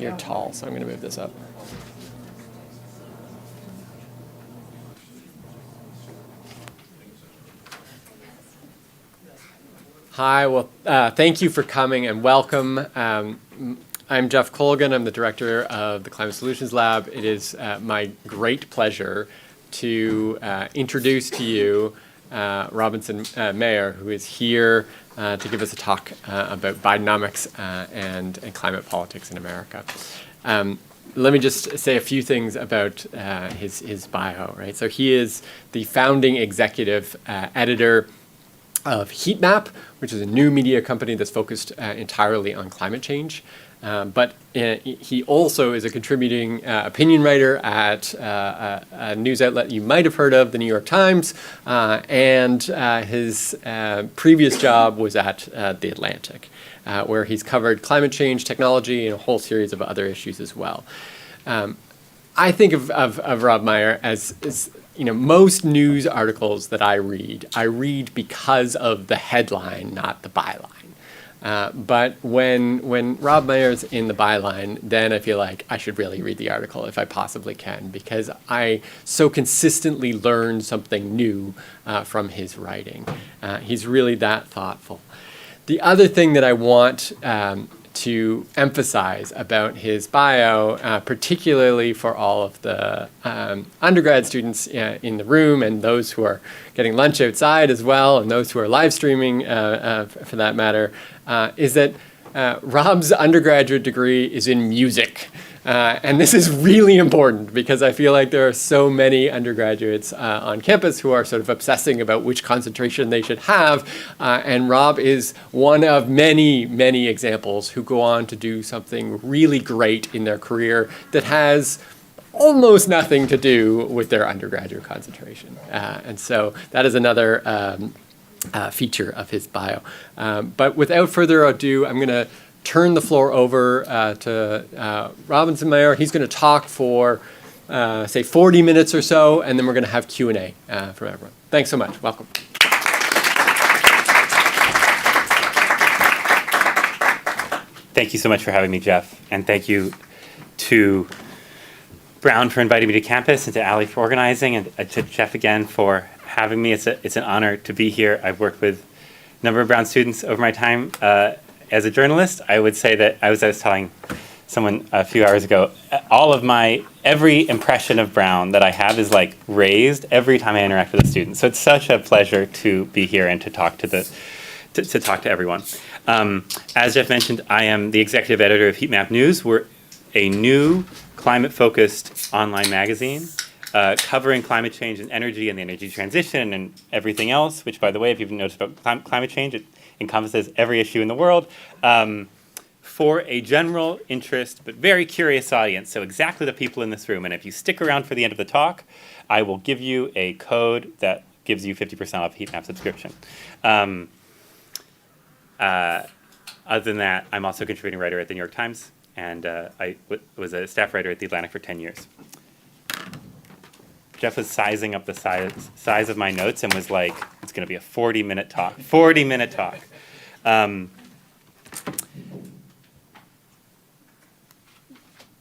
You're tall, so I'm going to move this up. Hi, well, thank you for coming and welcome. I'm Jeff Colgan. I'm the director of the Climate Solutions Lab. It is my great pleasure to introduce to you Robinson Meyer, who is here to give us a talk about Bidenomics and climate politics in America. Let me just say a few things about his bio, right? So he is the founding executive editor of Heatmap, which is a new media company that's focused entirely on climate change. But he also is a contributing opinion writer at a news outlet you might have heard of, the New York Times, and his previous job was at The Atlantic, where he's covered climate change, technology, and a whole series of other issues as well. I think of Rob Meyer as most news articles that I read because of the headline, not the byline. But when Rob Meyer's in the byline, then I feel like I should really read the article if I possibly can, because I so consistently learn something new from his writing. He's really that thoughtful. The other thing that I want to emphasize about his bio, particularly for all of the undergrad students in the room and those who are getting lunch outside as well, and those who are live streaming for that matter, is that Rob's undergraduate degree is in music. And this is really important because I feel like there are so many undergraduates on campus who are sort of obsessing about which concentration they should have. And Rob is one of many, many examples who go on to do something really great in their career that has almost nothing to do with their undergraduate concentration. And so that is another feature of his bio. But without further ado, I'm going to turn the floor over to Robinson Meyer. He's going to talk for, say, 40 minutes or so, and then we're going to have Q&A from everyone. Thanks so much. Welcome. Thank you so much for having me, Jeff. And thank you to Brown for inviting me to campus, and to Ali for organizing, and to Jeff again for having me. It's an honor to be here. I've worked with a number of Brown students over my time. As a journalist, I would say that I was telling someone a few hours ago, every impression of Brown that I have is like raised every time I interact with a student. So it's such a pleasure to be here and to talk to talk to everyone. As Jeff mentioned, I am the executive editor of Heatmap News. We're a new climate-focused online magazine covering climate change and energy and the energy transition and everything else, which, by the way, if you've noticed about climate change, it encompasses every issue in the world, for a general interest but very curious audience, so exactly the people in this room. And if you stick around for the end of the talk, I will give you a code that gives you 50% off a Heatmap subscription. Other than that, I'm also a contributing writer at the New York Times, and I was a staff writer at The Atlantic for 10 years. Jeff was sizing up the size of my notes and was like, it's going to be a 40-minute talk. 40-minute talk.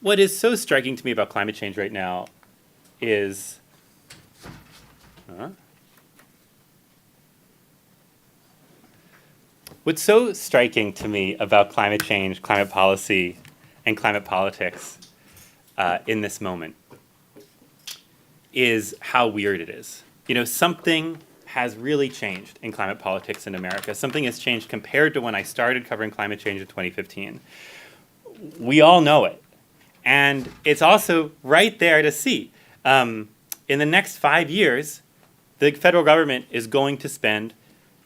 What is so striking to me about climate change right now is... What's so striking to me about climate change, climate policy, and climate politics in this moment is how weird it is. Something has really changed in climate politics in America. Something has changed compared to when I started covering climate change in 2015. We all know it. And it's also right there to see. In the next 5 years, the federal government is going to spend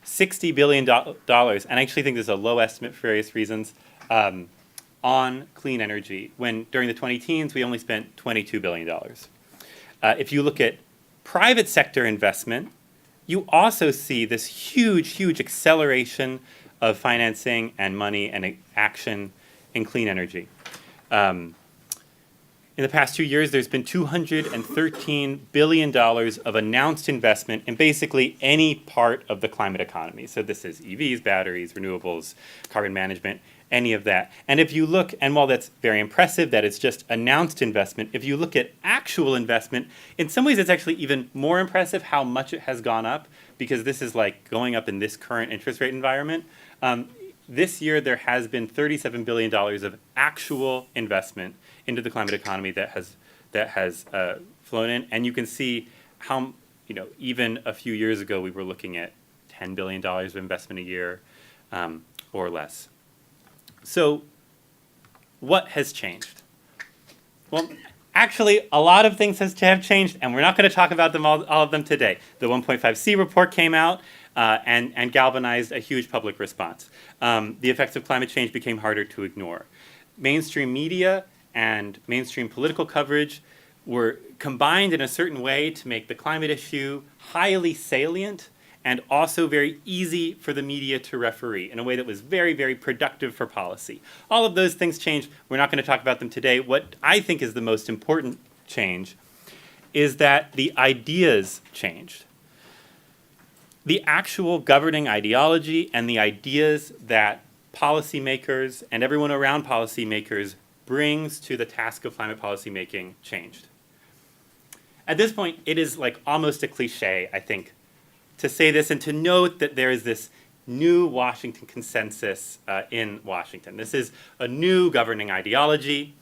$60 billion, and I actually think there's a low estimate for various reasons, on clean energy, when during the 2010s we only spent $22 billion. If you look at private sector investment, you also see this huge, huge acceleration of financing and money and action in clean energy. In the past 2 years, there's been $213 billion of announced investment in basically any part of the climate economy. So this is EVs, batteries, renewables, carbon management, any of that. And if you look, and while that's very impressive that it's just announced investment, if you look at actual investment, in some ways it's actually even more impressive how much it has gone up, because this is like going up in this current interest rate environment. This year there has been $37 billion of actual investment into the climate economy that has flown in, and you can see how, even a few years ago we were looking at $10 billion of investment a year or less. So what has changed? Well, actually, a lot of things have changed, and we're not going to talk about them all of them today. The 1.5C report came out and galvanized a huge public response. The effects of climate change became harder to ignore. Mainstream media and mainstream political coverage were combined in a certain way to make the climate issue highly salient and also very easy for the media to referee in a way that was very, very productive for policy. All of those things changed. We're not going to talk about them today. What I think is the most important change is that the ideas changed. The actual governing ideology and the ideas that policymakers and everyone around policymakers brings to the task of climate policy making changed. At this point, it is like almost a cliche, I think, to say this and to note that there is this new Washington consensus in Washington. This is a new governing ideology,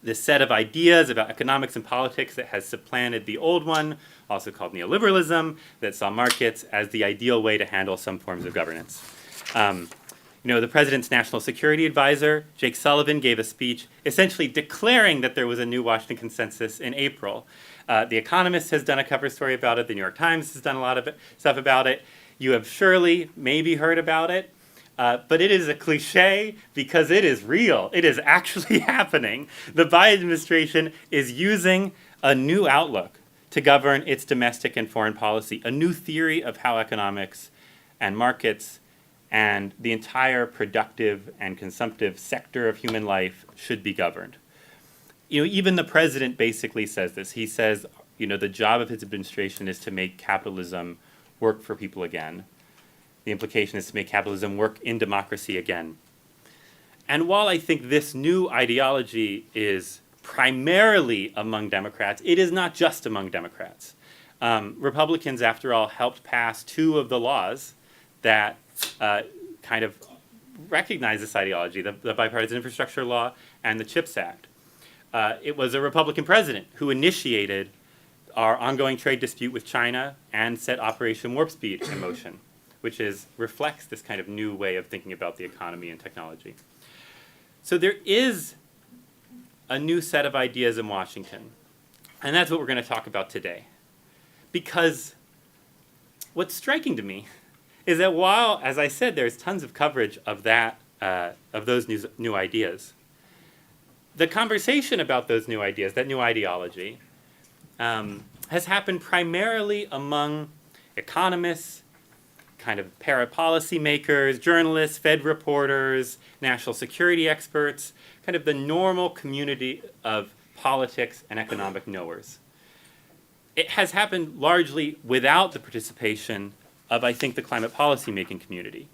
this set of ideas about economics and politics that has supplanted the old one, also called neoliberalism, that saw markets as the ideal way to handle some forms of governance. The president's national security advisor, Jake Sullivan, gave a speech essentially declaring that there was a new Washington consensus in April. The Economist has done a cover story about it. The New York Times has done a lot of stuff about it. You have surely maybe heard about it. But it is a cliche because it is real. It is actually happening. The Biden administration is using a new outlook to govern its domestic and foreign policy, a new theory of how economics and markets and the entire productive and consumptive sector of human life should be governed. Even the president basically says this. He says, the job of his administration is to make capitalism work for people again. The implication is to make capitalism work in democracy again. And while I think this new ideology is primarily among Democrats, it is not just among Democrats. Republicans, after all, helped pass 2 of the laws that kind of recognize this ideology, the Bipartisan Infrastructure Law and the CHIPS Act. It was a Republican president who initiated our ongoing trade dispute with China and set Operation Warp Speed in motion, which reflects this kind of new way of thinking about the economy and technology. So there is a new set of ideas in Washington, and that's what we're going to talk about today. Because what's striking to me is that while, as I said, there's tons of coverage of those new ideas, the conversation about those new ideas, that new ideology, has happened primarily among economists, kind of para-policy makers, journalists, Fed reporters, national security experts, kind of the normal community of politics and economic knowers. It has happened largely without the participation of, I think, the climate policy making community.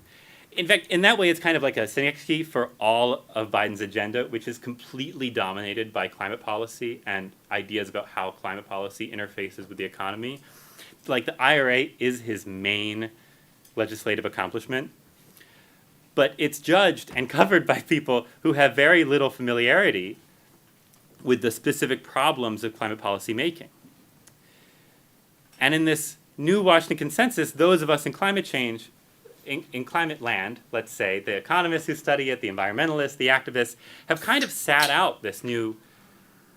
In fact, in that way, it's kind of like a synecdoche for all of Biden's agenda, which is completely dominated by climate policy and ideas about how climate policy interfaces with the economy. Like the IRA is his main legislative accomplishment, but it's judged and covered by people who have very little familiarity with the specific problems of climate policy making. And in this new Washington consensus, those of us in climate change, in climate land, let's say, the economists who study it, the environmentalists, the activists, have kind of sat out this new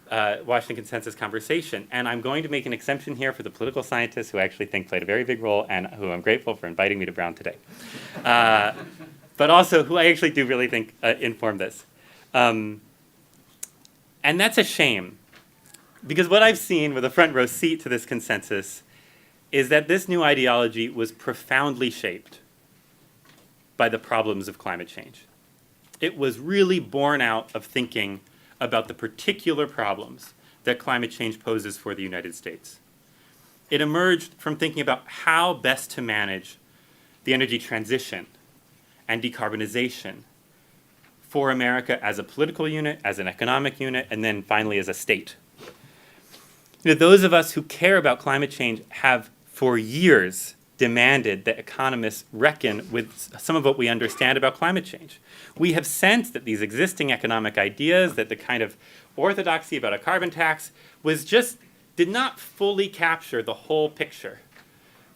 Washington consensus conversation. And I'm going to make an exception here for the political scientists who I actually think played a very big role and who I'm grateful for inviting me to Brown today. But also who I actually do really think informed this. And that's a shame, because what I've seen with a front row seat to this consensus is that this new ideology was profoundly shaped by the problems of climate change. It was really born out of thinking about the particular problems that climate change poses for the United States. It emerged from thinking about how best to manage the energy transition and decarbonization for America as a political unit, as an economic unit, and then finally as a state. Those of us who care about climate change have for years demanded that economists reckon with some of what we understand about climate change. We have sensed that these existing economic ideas, that the kind of orthodoxy about a carbon tax did not fully capture the whole picture.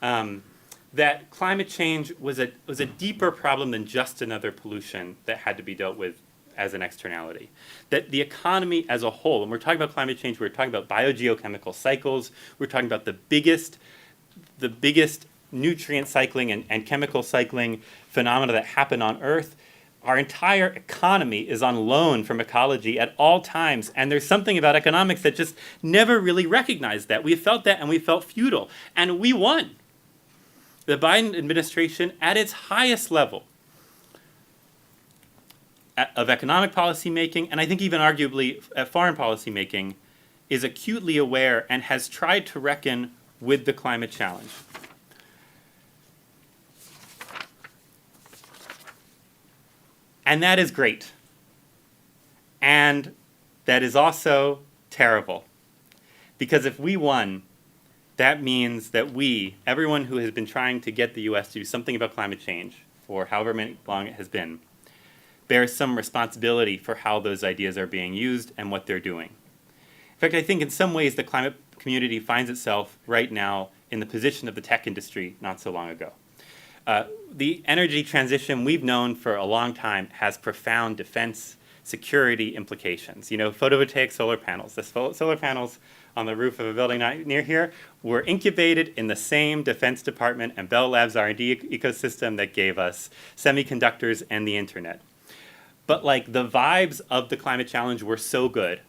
That climate change was a deeper problem than just another pollution that had to be dealt with as an externality. That the economy as a whole, when we're talking about climate change, we're talking about biogeochemical cycles, we're talking about the biggest nutrient cycling and chemical cycling phenomena that happen on Earth. Our entire economy is on loan from ecology at all times, and there's something about economics that just never really recognized that. We felt that, and we felt futile, and we won. The Biden administration, at its highest level of economic policy making, and I think even arguably at foreign policy making, is acutely aware and has tried to reckon with the climate challenge. And that is great. And that is also terrible. Because if we won, that means that we, everyone who has been trying to get the US to do something about climate change for however long it has been, bears some responsibility for how those ideas are being used and what they're doing. In fact, I think in some ways the climate community finds itself right now in the position of the tech industry not so long ago. The energy transition we've known for a long time has profound defense security implications. Photovoltaic solar panels. The solar panels on the roof of a building near here were incubated in the same Defense Department and Bell Labs R&D ecosystem that gave us semiconductors and the internet. But the vibes of the climate challenge were so good,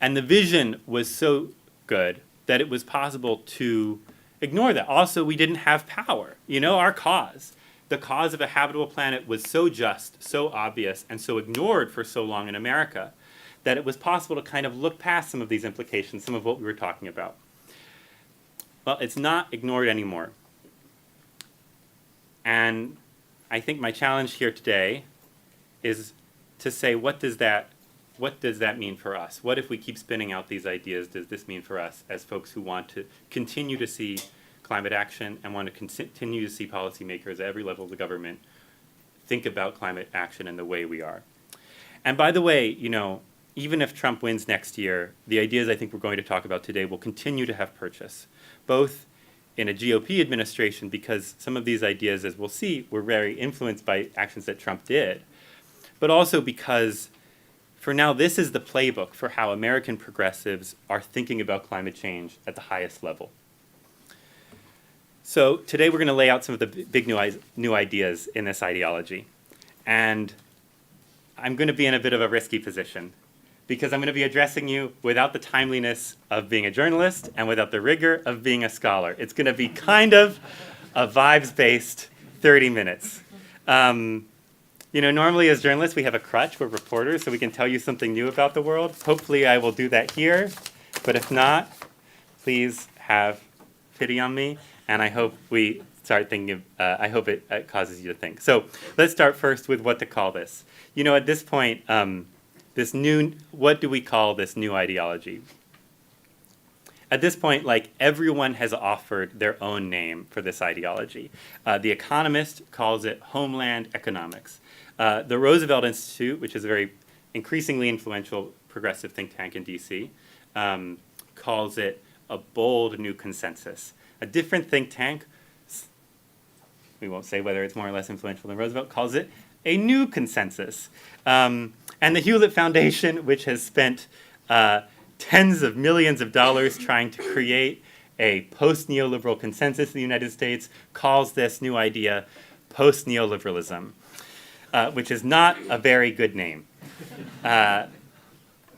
and the vision was so good that it was possible to ignore that. Also, we didn't have power. Our cause, the cause of a habitable planet, was so just, so obvious, and so ignored for so long in America that it was possible to kind of look past some of these implications, some of what we were talking about. Well, it's not ignored anymore. And I think my challenge here today is to say, what does that mean for us? What if we keep spinning out these ideas does this mean for us as folks who want to continue to see climate action and want to continue to see policymakers at every level of the government think about climate action in the way we are? And by the way, even if Trump wins next year, the ideas I think we're going to talk about today will continue to have purchase, both in a GOP administration, because some of these ideas, as we'll see, were very influenced by actions that Trump did, but also because for now, this is the playbook for how American progressives are thinking about climate change at the highest level. So today we're going to lay out some of the big new ideas in this ideology. And I'm going to be in a bit of a risky position, because I'm going to be addressing you without the timeliness of being a journalist and without the rigor of being a scholar. It's going to be kind of a vibes-based 30 minutes. Normally as journalists, we have a crutch. We're reporters, so we can tell you something new about the world. Hopefully I will do that here. But if not, please have pity on me. And I hope we start thinking of, I hope it causes you to think. So let's start first with what to call this. At this point, what do we call this new ideology? At this point, everyone has offered their own name for this ideology. The Economist calls it Homeland Economics. The Roosevelt Institute, which is a very increasingly influential progressive think tank in DC, calls it a bold new consensus. A different think tank, we won't say whether it's more or less influential than Roosevelt, calls it a new consensus. And the Hewlett Foundation, which has spent tens of millions of dollars trying to create a post-neoliberal consensus in the United States, calls this new idea post-neoliberalism, which is not a very good name.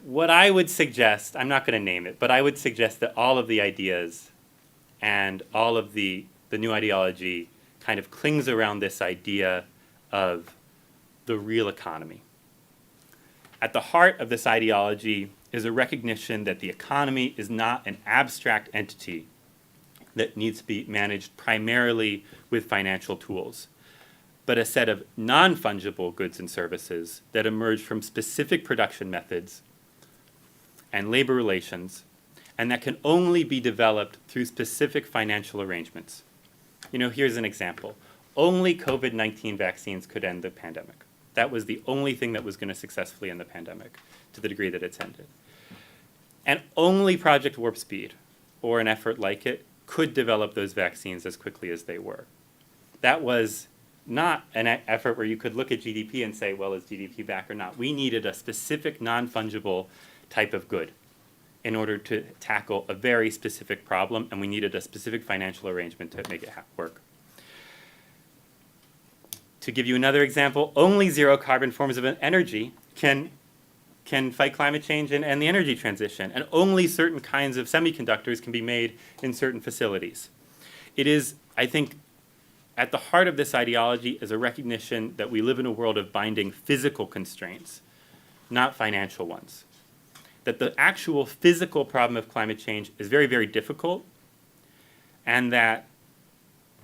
What I would suggest, I'm not going to name it, but I would suggest that all of the ideas and all of the new ideology kind of clings around this idea of the real economy. At the heart of this ideology is a recognition that the economy is not an abstract entity that needs to be managed primarily with financial tools, but a set of non-fungible goods and services that emerge from specific production methods and labor relations, and that can only be developed through specific financial arrangements. Here's an example. Only COVID-19 vaccines could end the pandemic. That was the only thing that was going to successfully end the pandemic to the degree that it's ended. And only Project Warp Speed, or an effort like it, could develop those vaccines as quickly as they were. That was not an effort where you could look at GDP and say, well, is GDP back or not? We needed a specific non-fungible type of good in order to tackle a very specific problem, and we needed a specific financial arrangement to make it work. To give you another example, only zero-carbon forms of energy can fight climate change and the energy transition, and only certain kinds of semiconductors can be made in certain facilities. It is, I think, at the heart of this ideology is a recognition that we live in a world of binding physical constraints, not financial ones. That the actual physical problem of climate change is very, very difficult, and that,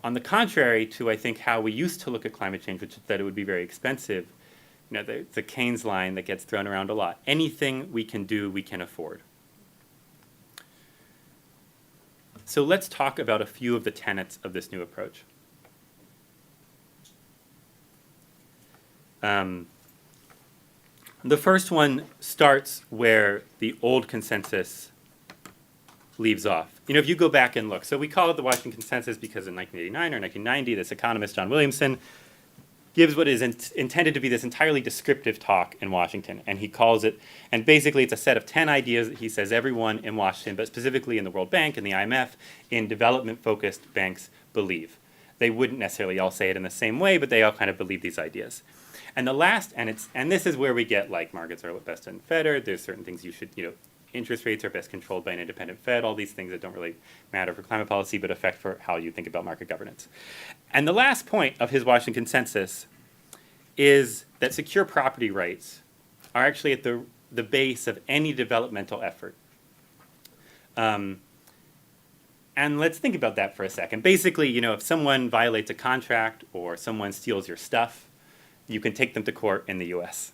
on the contrary to, I think, how we used to look at climate change, which is that it would be very expensive, the Keynes line that gets thrown around a lot. Anything we can do, we can afford. So let's talk about a few of the tenets of this new approach. The first one starts where the old consensus leaves off. If you go back and look, so we call it the Washington Consensus because in 1989 or 1990, this economist, John Williamson, gives what is intended to be this entirely descriptive talk in Washington. And he calls it, and basically it's a set of 10 ideas that he says everyone in Washington, but specifically in the World Bank and the IMF, in development-focused banks believe. They wouldn't necessarily all say it in the same way, but they all kind of believe these ideas. And the last, and this is where we get like markets are best unfettered, there's certain things you should, interest rates are best controlled by an independent Fed, all these things that don't really matter for climate policy, but affect for how you think about market governance. And the last point of his Washington Consensus is that secure property rights are actually at the base of any developmental effort. And let's think about that for a second. Basically, if someone violates a contract or someone steals your stuff, you can take them to court in the US.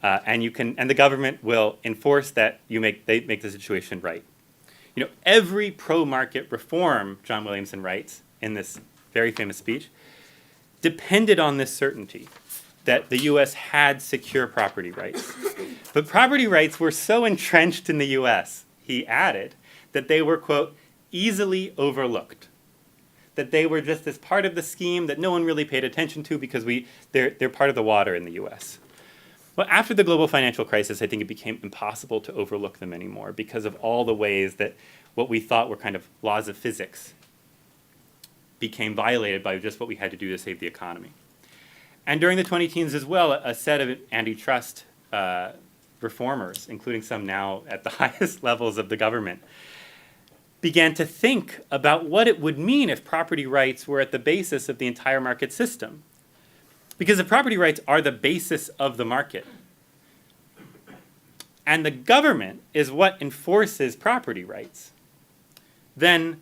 And the government will enforce that they make the situation right. Every pro-market reform, John Williamson writes in this very famous speech, depended on this certainty that the US had secure property rights. But property rights were so entrenched in the US, he added, that they were, quote, easily overlooked. That they were just this part of the scheme that no one really paid attention to because they're part of the water in the US. Well, after the global financial crisis, I think it became impossible to overlook them anymore because of all the ways that what we thought were kind of laws of physics became violated by just what we had to do to save the economy. And during the 2010s as well, a set of antitrust reformers, including some now at the highest levels of the government, began to think about what it would mean if property rights were at the basis of the entire market system. Because if property rights are the basis of the market, and the government is what enforces property rights, then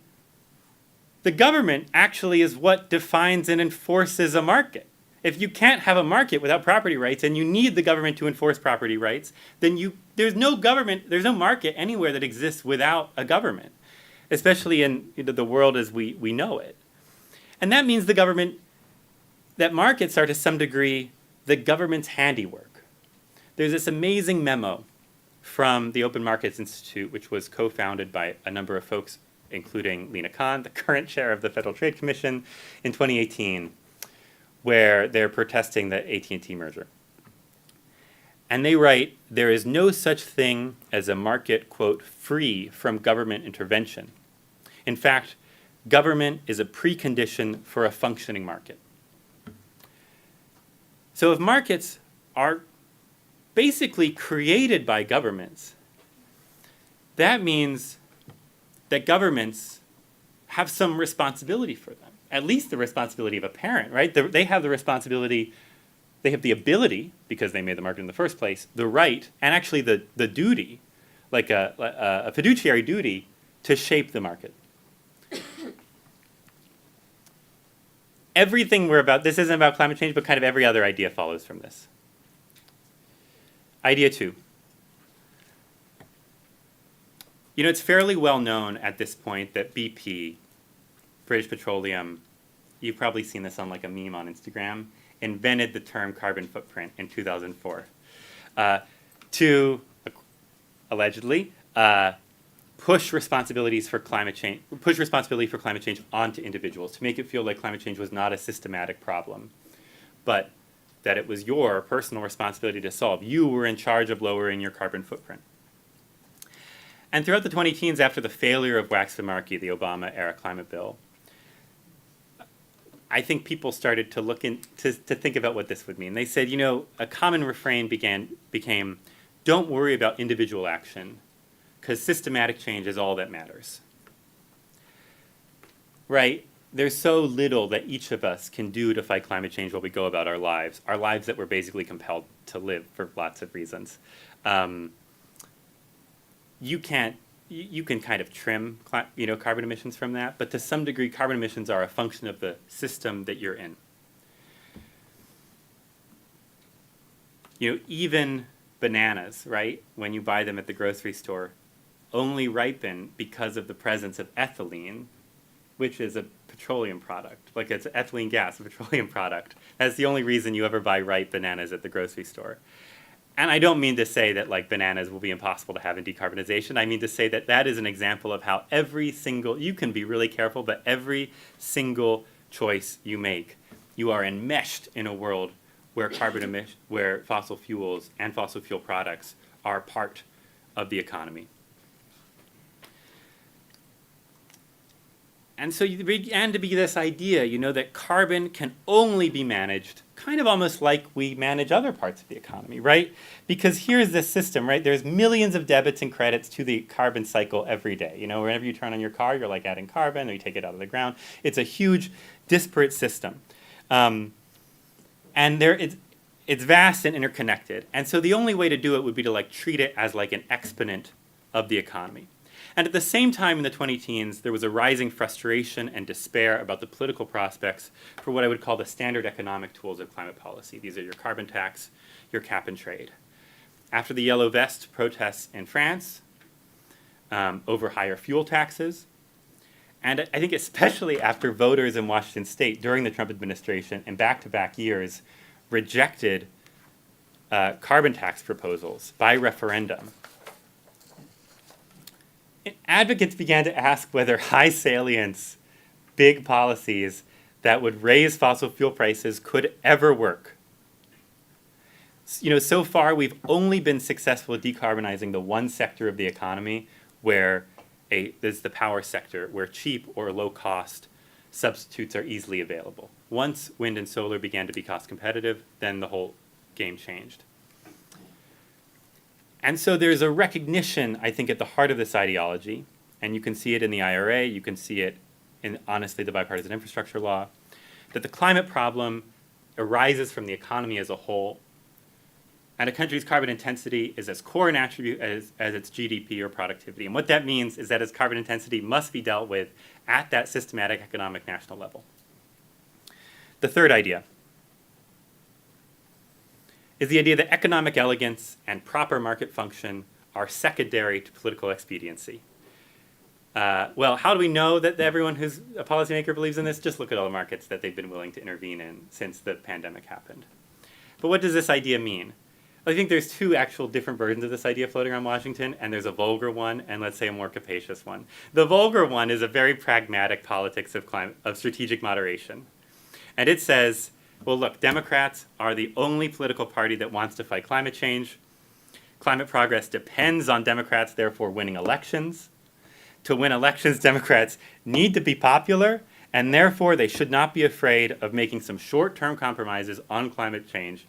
the government actually is what defines and enforces a market. If you can't have a market without property rights and you need the government to enforce property rights, then there's no market anywhere that exists without a government, especially in the world as we know it. And that means that markets are to some degree the government's handiwork. There's this amazing memo from the Open Markets Institute, which was co-founded by a number of folks, including Lena Khan, the current chair of the Federal Trade Commission, in 2018, where they're protesting the AT&T merger. And they write, there is no such thing as a market, quote, free from government intervention. In fact, government is a precondition for a functioning market. So if markets are basically created by governments, that means that governments have some responsibility for them, at least the responsibility of a parent, right? They have the responsibility they have the ability, because they made the market in the first place, the right, and actually the duty, like a fiduciary duty, to shape the market. Everything we're about, this isn't about climate change, but kind of every other idea follows from this. Idea 2. You know, it's fairly well known at this point that BP, British Petroleum, you've probably seen this on like a meme on Instagram, invented the term carbon footprint in 2004 to allegedly push responsibility for climate change onto individuals, to make it feel like climate change was not a systematic problem, but that it was your personal responsibility to solve. You were in charge of lowering your carbon footprint. And throughout the 2010s, after the failure of Waxman-Markey, the Obama-era climate bill, I think people started to look to think about what this would mean. They said, you know, a common refrain became, don't worry about individual action, because systematic change is all that matters. Right? There's so little that each of us can do to fight climate change while we go about our lives that we're basically compelled to live for lots of reasons. You can kind of trim, carbon emissions from that, but to some degree, carbon emissions are a function of the system that you're in. You know, even bananas, right, when you buy them at the grocery store, only ripen because of the presence of ethylene, which is a petroleum product. Like, it's ethylene gas, a petroleum product. That's the only reason you ever buy ripe bananas at the grocery store. And I don't mean to say that like bananas will be impossible to have in decarbonization. I mean to say that that is an example of how you can be really careful, but every single choice you make, you are enmeshed in a world where where fossil fuels and fossil fuel products are part of the economy. And so you began to be this idea, you know, that carbon can only be managed kind of almost like we manage other parts of the economy, right? Because here's this system, right? There's millions of debits and credits to the carbon cycle every day. You know, whenever you turn on your car, you're like adding carbon, or you take it out of the ground. It's a huge, disparate system. And it's vast and interconnected. And so the only way to do it would be to like treat it as like an exponent of the economy. And at the same time in the 2010s, there was a rising frustration and despair about the political prospects for what I would call the standard economic tools of climate policy. These are your carbon tax, your cap and trade. After the Yellow Vest protests in France over higher fuel taxes, and I think especially after voters in Washington State during the Trump administration in back-to-back years rejected carbon tax proposals by referendum, advocates began to ask whether high salience, big policies that would raise fossil fuel prices could ever work. You know, so far we've only been successful at decarbonizing the one sector of the economy where there's the power sector, where cheap or low cost substitutes are easily available. Once wind and solar began to be cost competitive, then the whole game changed. And so there's a recognition, I think, at the heart of this ideology, and you can see it in the IRA, you can see it in, honestly, the bipartisan infrastructure law, that the climate problem arises from the economy as a whole, and a country's carbon intensity is as core an attribute as its GDP or productivity. And what that means is that its carbon intensity must be dealt with at that systematic economic national level. The third idea is the idea that economic elegance and proper market function are secondary to political expediency. Well, how do we know that everyone who's a policymaker believes in this? Just look at all the markets that they've been willing to intervene in since the pandemic happened. But what does this idea mean? I think there's two actual different versions of this idea floating around Washington, and there's a vulgar one and, let's say, a more capacious one. The vulgar one is a very pragmatic politics of strategic moderation. And it says, well, look, Democrats are the only political party that wants to fight climate change. Climate progress depends on Democrats, therefore, winning elections. To win elections, Democrats need to be popular, and therefore they should not be afraid of making some short-term compromises on climate change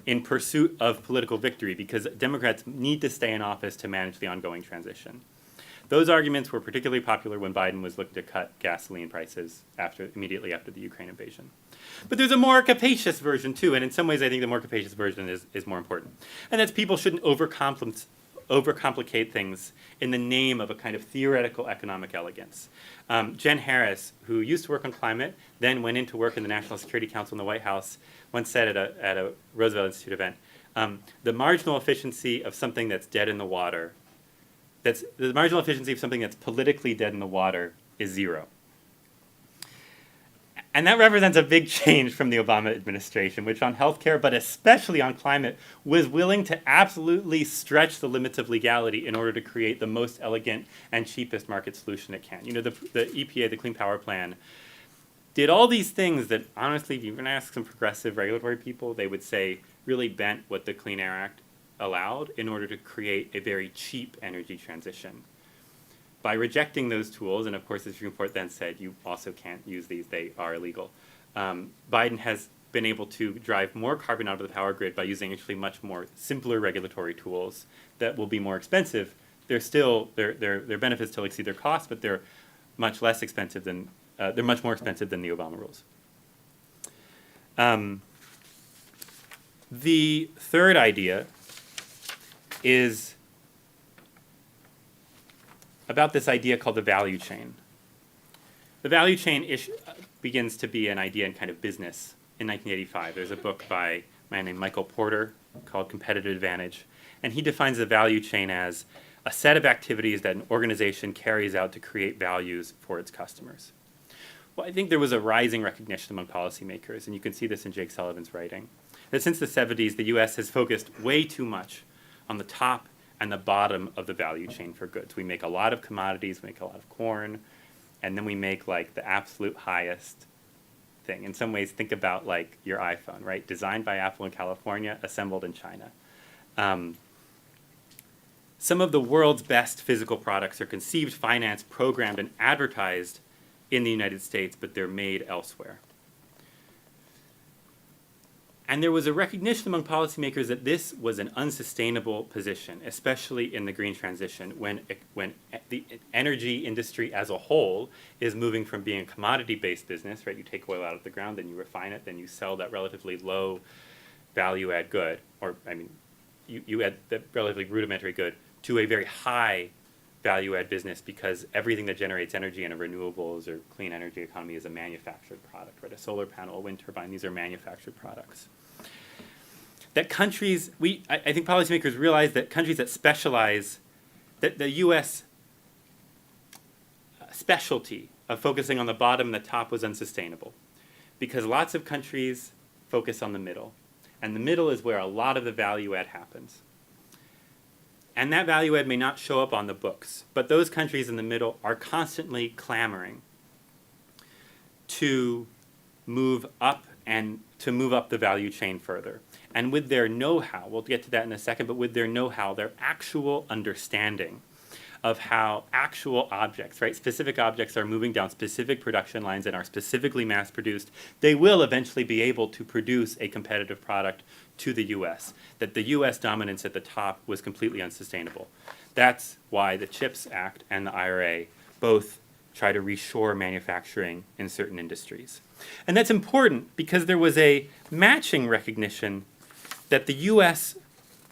in pursuit of political victory, because Democrats need to stay in office to manage the ongoing transition. Those arguments were particularly popular when Biden was looking to cut gasoline prices immediately after the Ukraine invasion. But there's a more capacious version too, and in some ways I think the more capacious version is more important. And that's people shouldn't overcomplicate things in the name of a kind of theoretical economic elegance. Jen Harris, who used to work on climate, then went into work in the National Security Council in the White House, once said at a Roosevelt Institute event, the marginal efficiency of something that's dead in the water, the marginal efficiency of something that's politically dead in the water is 0. And that represents a big change from the Obama administration, which on healthcare, but especially on climate, was willing to absolutely stretch the limits of legality in order to create the most elegant and cheapest market solution it can. You know, the EPA, the Clean Power Plan, did all these things that, honestly, if you're going to ask some progressive regulatory people, they would say really bent what the Clean Air Act allowed in order to create a very cheap energy transition. By rejecting those tools, and of course the Supreme Court then said you also can't use these, they are illegal, Biden has been able to drive more carbon out of the power grid by using actually much more simpler regulatory tools that will be more expensive. Their benefits still exceed their costs, but they're much less expensive than they're much more expensive than the Obama rules. The third idea is about this idea called the value chain. The value chain begins to be an idea in kind of business in 1985. There's a book by a man named Michael Porter called Competitive Advantage, and he defines the value chain as a set of activities that an organization carries out to create values for its customers. Well, I think there was a rising recognition among policymakers, and you can see this in Jake Sullivan's writing, that since the 70s, the US has focused way too much on the top and the bottom of the value chain for goods. We make a lot of commodities, we make a lot of corn, and then we make like the absolute highest thing. In some ways, think about like your iPhone, right? Designed by Apple in California, assembled in China. Some of the world's best physical products are conceived, financed, programmed, and advertised in the United States, but they're made elsewhere. And there was a recognition among policymakers that this was an unsustainable position, especially in the green transition, when the energy industry as a whole is moving from being a commodity-based business, right? You take oil out of the ground, then you refine it, then you sell that relatively low value-add good, or I mean, you add that relatively rudimentary good to a very high value-add business because everything that generates energy in a renewables or clean energy economy is a manufactured product, right? A solar panel, a wind turbine, these are manufactured products. That countries, I think policymakers realize that countries that specialize, that the U.S. specialty of focusing on the bottom and the top was unsustainable because lots of countries focus on the middle, and the middle is where a lot of the value add happens. And that value add may not show up on the books, but those countries in the middle are constantly clamoring to move up the value chain further. And with their know-how, we'll get to that in a second, but with their know-how, their actual understanding of how actual objects, right, specific objects are moving down specific production lines and are specifically mass-produced, they will eventually be able to produce a competitive product to the U.S., that the U.S. dominance at the top was completely unsustainable. That's why the CHIPS Act and the IRA both try to reshore manufacturing in certain industries. And that's important because there was a matching recognition that the U.S.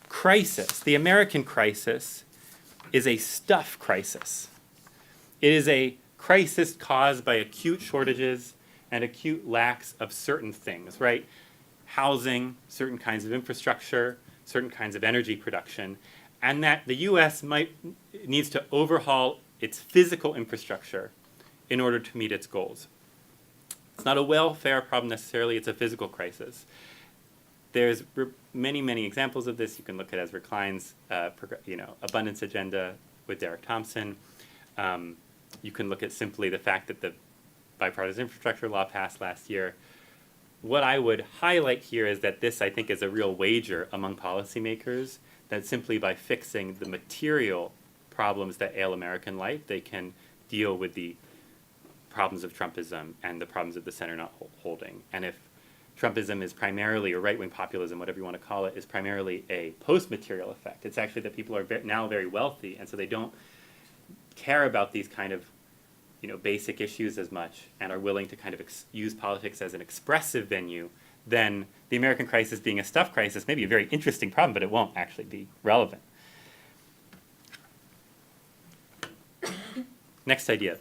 crisis, the American crisis, is a stuff crisis. It is a crisis caused by acute shortages and acute lacks of certain things, right? Housing, certain kinds of infrastructure, certain kinds of energy production, and that the U.S. needs to overhaul its physical infrastructure in order to meet its goals. It's not a welfare problem necessarily, it's a physical crisis. There's many, many examples of this. You can look at Ezra Klein's abundance agenda with Derek Thompson. You can look at simply the fact that the bipartisan infrastructure law passed last year. What I would highlight here is that this, I think, is a real wager among policymakers that simply by fixing the material problems that ail American life, they can deal with the problems of Trumpism and the problems of the center not holding. And if Trumpism is primarily, or right-wing populism, whatever you want to call it, is primarily a post-material effect. It's actually that people are now very wealthy, and so they don't care about these kind of basic issues as much and are willing to kind of use politics as an expressive venue, then the American crisis being a stuff crisis may be a very interesting problem, but it won't actually be relevant. Next idea.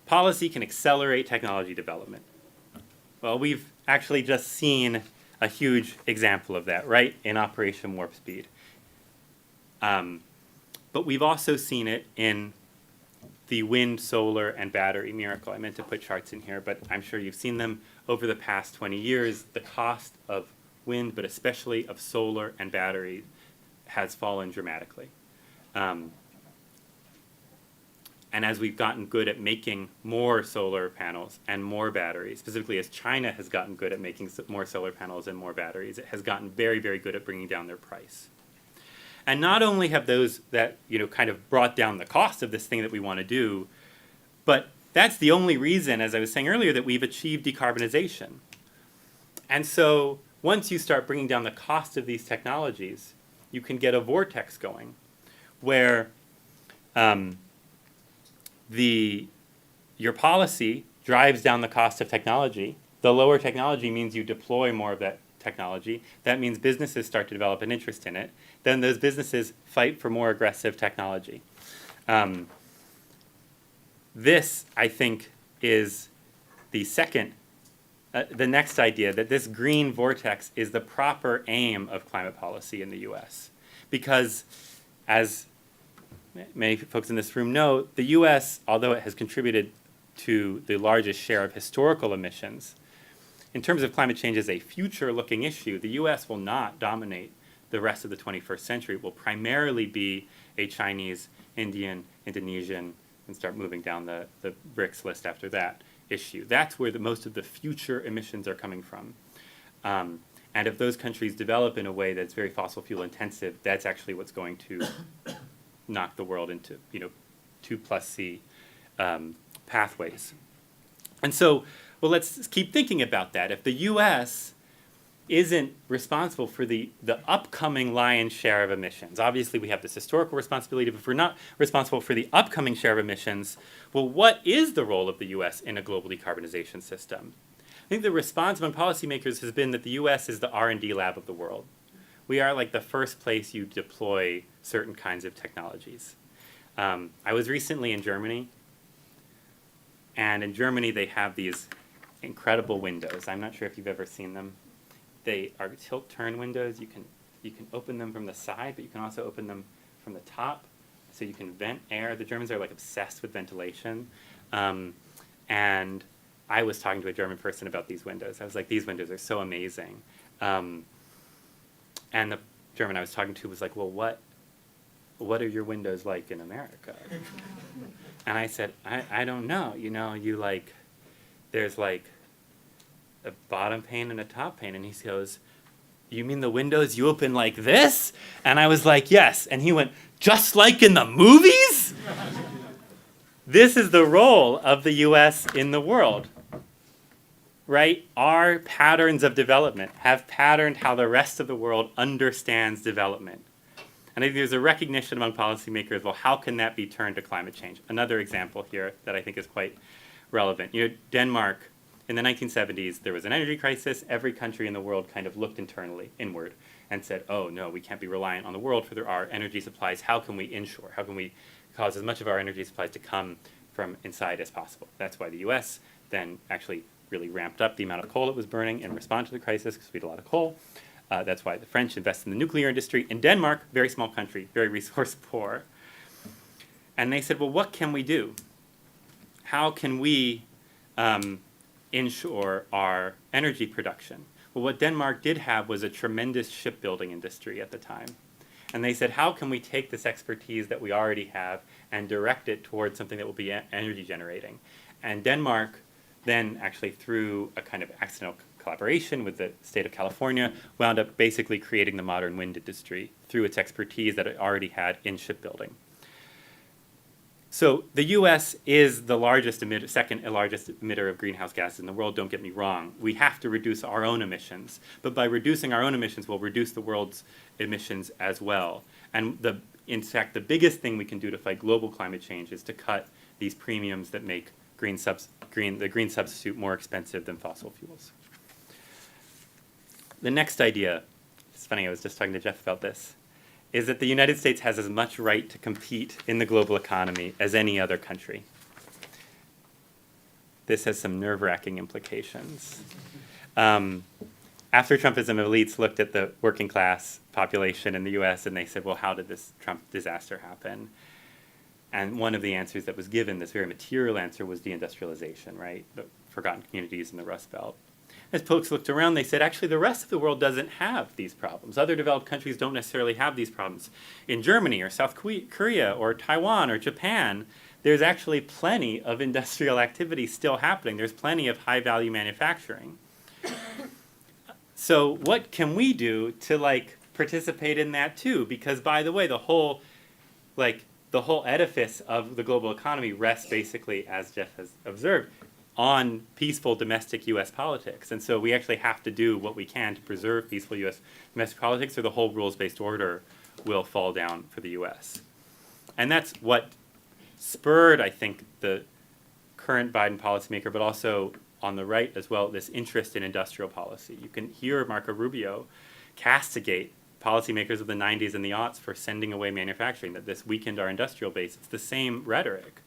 Policy can accelerate technology development. Well, we've actually just seen a huge example of that, right, in Operation Warp Speed. But we've also seen it in the wind, solar, and battery miracle. I meant to put charts in here, but I'm sure you've seen them over the past 20 years. The cost of wind, but especially of solar and battery, has fallen dramatically. And as we've gotten good at making more solar panels and more batteries, specifically as China has gotten good at making more solar panels and more batteries, it has gotten very, very good at bringing down their price. And not only have those that kind of brought down the cost of this thing that we want to do, but that's the only reason, as I was saying earlier, that we've achieved decarbonization. And so once you start bringing down the cost of these technologies, you can get a vortex going where your policy drives down the cost of technology. The lower technology means you deploy more of that technology. That means businesses start to develop an interest in it. Then those businesses fight for more aggressive technology. This, I think, is the next idea, that this green vortex is the proper aim of climate policy in the US. Because, as many folks in this room know, the US, although it has contributed to the largest share of historical emissions, in terms of climate change as a future-looking issue, the US will not dominate the rest of the 21st century. It will primarily be a Chinese, Indian, Indonesian, and start moving down the BRICS list after that issue. That's where most of the future emissions are coming from. And if those countries develop in a way that's very fossil fuel intensive, that's actually what's going to knock the world into 2+C pathways. And so, well, let's keep thinking about that. If the US isn't responsible for the upcoming lion's share of emissions, obviously we have this historical responsibility, but if we're not responsible for the upcoming share of emissions, well, what is the role of the US in a global decarbonization system? I think the response among policymakers has been that the US is the R&D lab of the world. We are like the first place you deploy certain kinds of technologies. I was recently in Germany, and in Germany they have these incredible windows. I'm not sure if you've ever seen them. They are tilt-turn windows. You can open them from the side, but you can also open them from the top, so you can vent air. The Germans are like obsessed with ventilation, and I was talking to a German person about these windows. I was like, these windows are so amazing. And the German I was talking to was like, well, what are your windows like in America? And I said, I don't know. There's like a bottom pane and a top pane. And he goes, you mean the windows you open like this? And I was like, yes. And he went, just like in the movies? This is the role of the US in the world, right? Our patterns of development have patterned how the rest of the world understands development. And I think there's a recognition among policymakers, well, how can that be turned to climate change? Another example here that I think is quite relevant. Denmark, in the 1970s, there was an energy crisis. Every country in the world kind of looked inward, and said, oh, no, we can't be reliant on the world for our energy supplies. How can we ensure? How can we cause as much of our energy supplies to come from inside as possible? That's why the US then actually really ramped up the amount of coal it was burning in response to the crisis, because we had a lot of coal. That's why the French invested in the nuclear industry. In Denmark, very small country, very resource poor. And they said, well, what can we do? How can we ensure our energy production? Well, what Denmark did have was a tremendous shipbuilding industry at the time. And they said, how can we take this expertise that we already have and direct it towards something that will be energy generating? And Denmark then, actually through a kind of accidental collaboration with the state of California, wound up basically creating the modern wind industry through its expertise that it already had in shipbuilding. So the US is the second largest emitter of greenhouse gases in the world, don't get me wrong. We have to reduce our own emissions. But by reducing our own emissions, we'll reduce the world's emissions as well. And the in fact, the biggest thing we can do to fight global climate change is to cut these premiums that make the green substitute more expensive than fossil fuels. The next idea, it's funny, I was just talking to Jeff about this, is that the United States has as much right to compete in the global economy as any other country. This has some nerve-wracking implications. After Trumpism, elites looked at the working class population in the US and they said, well, how did this Trump disaster happen? And one of the answers that was given, this very material answer, was deindustrialization, right? The forgotten communities in the Rust Belt. As folks looked around, they said, actually, the rest of the world doesn't have these problems. Other developed countries don't necessarily have these problems. In Germany or South Korea or Taiwan or Japan, there's actually plenty of industrial activity still happening. There's plenty of high-value manufacturing. So what can we do to, like, participate in that too? Because, by the way, the whole edifice of the global economy rests basically, as Jeff has observed, on peaceful domestic U.S. politics. And so we actually have to do what we can to preserve peaceful U.S. domestic politics, or the whole rules-based order will fall down for the U.S. And that's what spurred, I think, the current Biden policymaker, but also on the right as well, this interest in industrial policy. You can hear Marco Rubio castigate policymakers of the 90s and the aughts for sending away manufacturing, that this weakened our industrial base. It's the same rhetoric.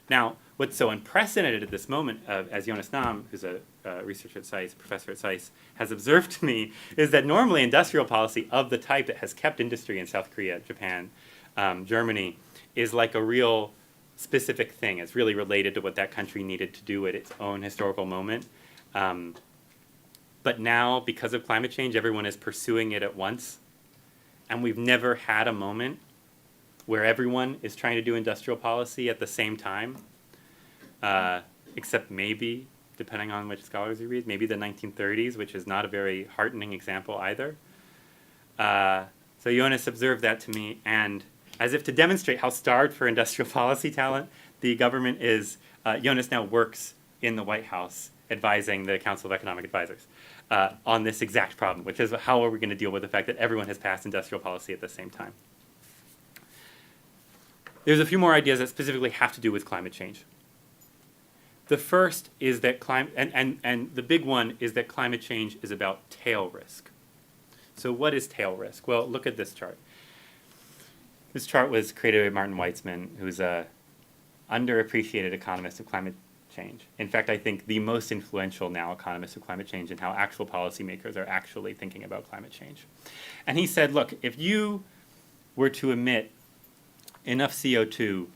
Now, what's so unprecedented at this moment, as Jonas Nahm, who's a researcher at SAIS, professor at SAIS, has observed to me, is that normally industrial policy of the type that has kept industry in South Korea, Japan, Germany, is like a real specific thing. It's really related to what that country needed to do at its own historical moment. But now, because of climate change, everyone is pursuing it at once. And we've never had a moment where everyone is trying to do industrial policy at the same time, except maybe, depending on which scholars you read, maybe the 1930s, which is not a very heartening example either. So Jonas observed that to me, and as if to demonstrate how starved for industrial policy talent the government is, Jonas now works in the White House advising the Council of Economic Advisors on this exact problem, which is how are we going to deal with the fact that everyone has passed industrial policy at the same time. There's a few more ideas that specifically have to do with climate change. The first is that and the big one is that climate change is about tail risk. So what is tail risk? Well, look at this chart. This chart was created by Martin Weitzman, who's a underappreciated economist of climate change. In fact, I think the most influential now economist of climate change and how actual policymakers are actually thinking about climate change. And he said, look, if you were to emit enough CO2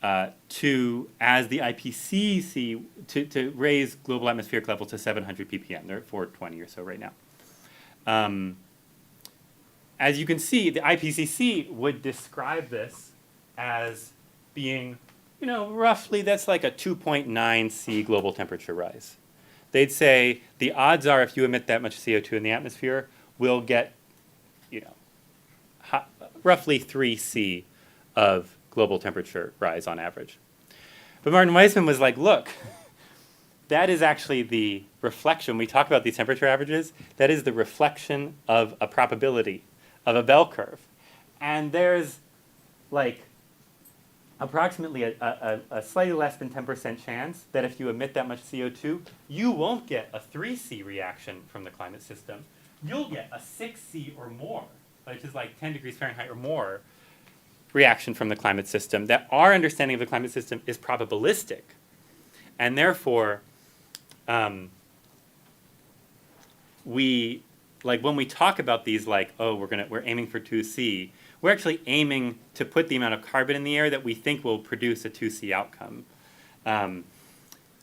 as the IPCC, to raise global atmospheric level to 700 ppm. They're at 420 or so right now. As you can see, the IPCC would describe this as being, roughly that's like a 2.9 C global temperature rise. They'd say the odds are if you emit that much CO2 in the atmosphere, we'll get, roughly 3 C of global temperature rise on average. But Martin Weitzman was like, look, that is actually the reflection. We talk about these temperature averages. That is the reflection of a probability, of a bell curve. And there's like approximately a slightly less than 10% chance that if you emit that much CO2, you won't get a 3C reaction from the climate system. You'll get a 6C or more, which is like 10 degrees Fahrenheit or more, reaction from the climate system. That our understanding of the climate system is probabilistic. And therefore, when we talk about these, we're aiming for 2C, we're actually aiming to put the amount of carbon in the air that we think will produce a 2C outcome. And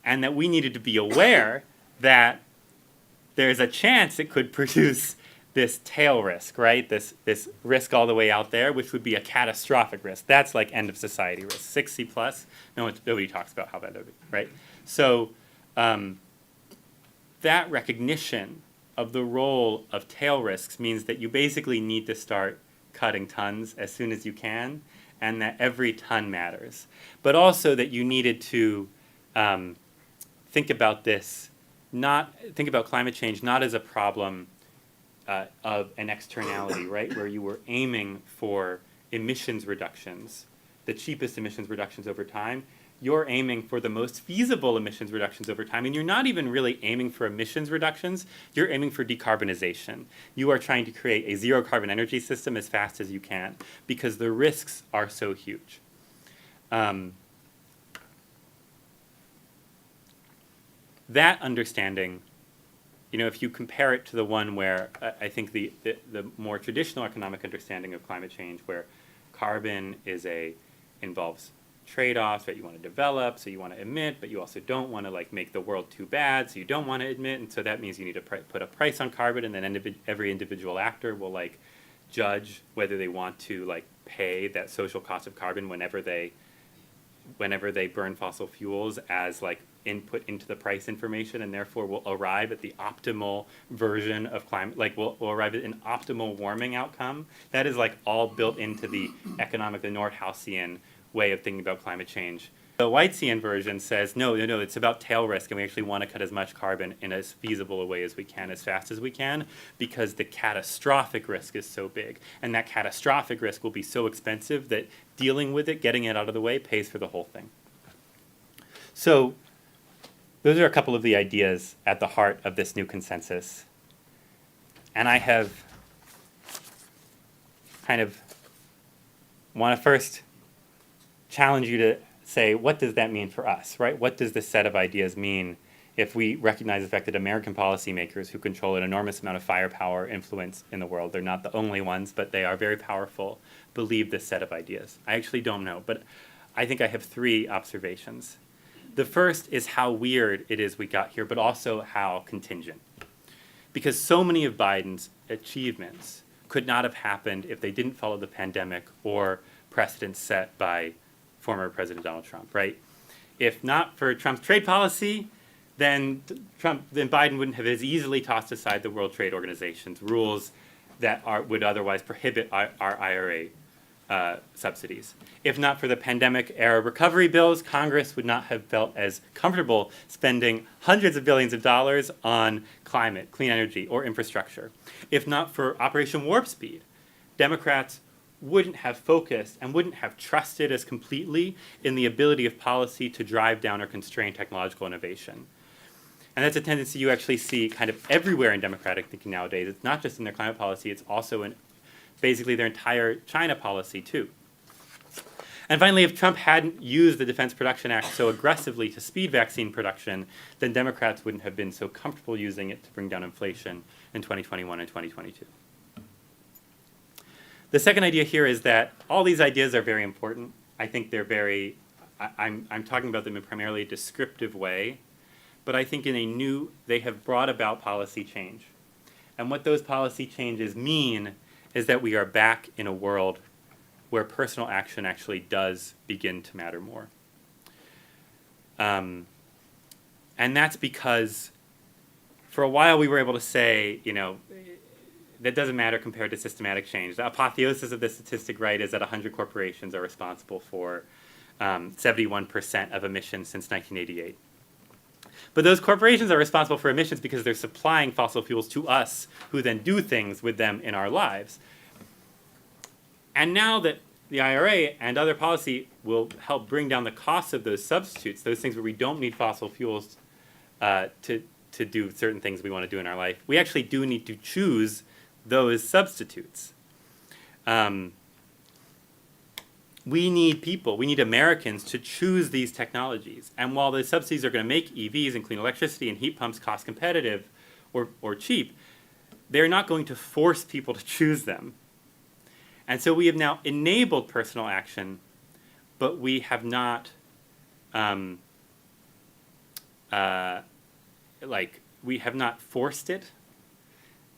that we needed to be aware that there's a chance it could produce this tail risk, right? This risk all the way out there, which would be a catastrophic risk. That's like end of society risk. 6C plus, nobody talks about how bad that would be, right? So that recognition of the role of tail risks means that you basically need to start cutting tons as soon as you can, and that every ton matters. But also that you needed to think about climate change not as a problem of an externality, right, where you were aiming for emissions reductions, the cheapest emissions reductions over time. You're aiming for the most feasible emissions reductions over time, and you're not even really aiming for emissions reductions, you're aiming for decarbonization. You are trying to create a zero carbon energy system as fast as you can, because the risks are so huge. That understanding, if you compare it to the one where I think the more traditional economic understanding of climate change, where carbon involves trade-offs, right? You want to develop, so you want to emit, but you also don't want to make the world too bad, so you don't want to emit, and so that means you need to put a price on carbon, and then every individual actor will judge whether they want to pay that social cost of carbon whenever they burn fossil fuels as input into the price information, and therefore will arrive at the optimal version of climate, will arrive at an optimal warming outcome. That is all built into the economic, the Nordhausian way of thinking about climate change. The Whitesian version says, no, it's about tail risk, and we actually want to cut as much carbon in as feasible a way as we can, as fast as we can, because the catastrophic risk is so big. And that catastrophic risk will be so expensive that dealing with it, getting it out of the way, pays for the whole thing. So those are a couple of the ideas at the heart of this new consensus. And I have want to first challenge you to say, what does that mean for us, right? What does this set of ideas mean if we recognize the fact that American policymakers, who control an enormous amount of firepower, influence in the world, they're not the only ones, but they are very powerful, believe this set of ideas? I actually don't know, but I think I have 3 observations. The first is how weird it is we got here, but also how contingent. Because so many of Biden's achievements could not have happened if they didn't follow the pandemic or precedents set by former President Donald Trump, right? If not for Trump's trade policy, then Biden wouldn't have as easily tossed aside the World Trade Organization's rules that would otherwise prohibit our IRA subsidies. If not for the pandemic-era recovery bills, Congress would not have felt as comfortable spending hundreds of billions of dollars on climate, clean energy, or infrastructure. If not for Operation Warp Speed, Democrats wouldn't have focused and wouldn't have trusted as completely in the ability of policy to drive down or constrain technological innovation. And that's a tendency you actually see everywhere in democratic thinking nowadays. It's not just in their climate policy, it's also in basically their entire China policy too. And finally, if Trump hadn't used the Defense Production Act so aggressively to speed vaccine production, then Democrats wouldn't have been so comfortable using it to bring down inflation in 2021 and 2022. The second idea here is that all these ideas are very important. I think they're I'm talking about them in primarily a descriptive way, but I think they have brought about policy change. And what those policy changes mean is that we are back in a world where personal action actually does begin to matter more. And that's because for a while we were able to say, that doesn't matter compared to systematic change. The apotheosis of this statistic, right, is that 100 corporations are responsible for 71% of emissions since 1988. But those corporations are responsible for emissions because they're supplying fossil fuels to us, who then do things with them in our lives. And now that the IRA and other policy will help bring down the cost of those substitutes, those things where we don't need fossil fuels to do certain things we want to do in our life, we actually do need to choose those substitutes. We need Americans to choose these technologies. And while the subsidies are going to make EVs and clean electricity and heat pumps cost competitive or cheap, they're not going to force people to choose them. And so we have now enabled personal action, but we have not we have not forced it.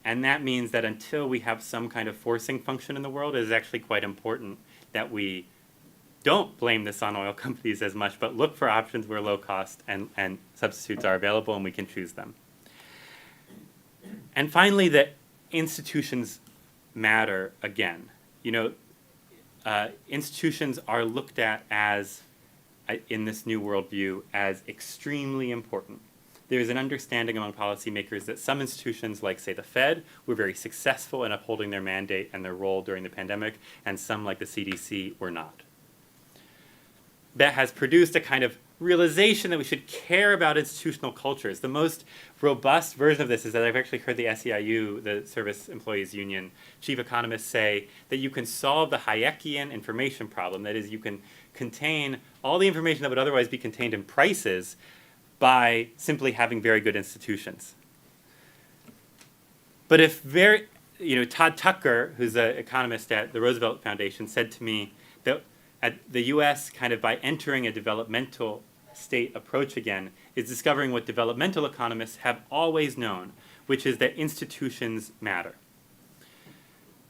And that means that until we have some kind of forcing function in the world, it is actually quite important that we don't blame this on oil companies as much, but look for options where low cost and substitutes are available and we can choose them. And finally, that institutions matter again. Institutions are looked at as, in this new worldview, as extremely important. there's an understanding among policymakers that some institutions, like, say, the Fed, were very successful in upholding their mandate and their role during the pandemic, and some, like the CDC, were not. That has produced a kind of realization that we should care about institutional cultures. The most robust version of this is that I've actually heard the SEIU, the Service Employees Union, chief economists say that you can solve the Hayekian information problem. That is, you can contain all the information that would otherwise be contained in prices by simply having very good institutions. But if Todd Tucker, who's an economist at the Roosevelt Foundation, said to me that at the US, kind of by entering a developmental state approach again, is discovering what developmental economists have always known, which is that institutions matter.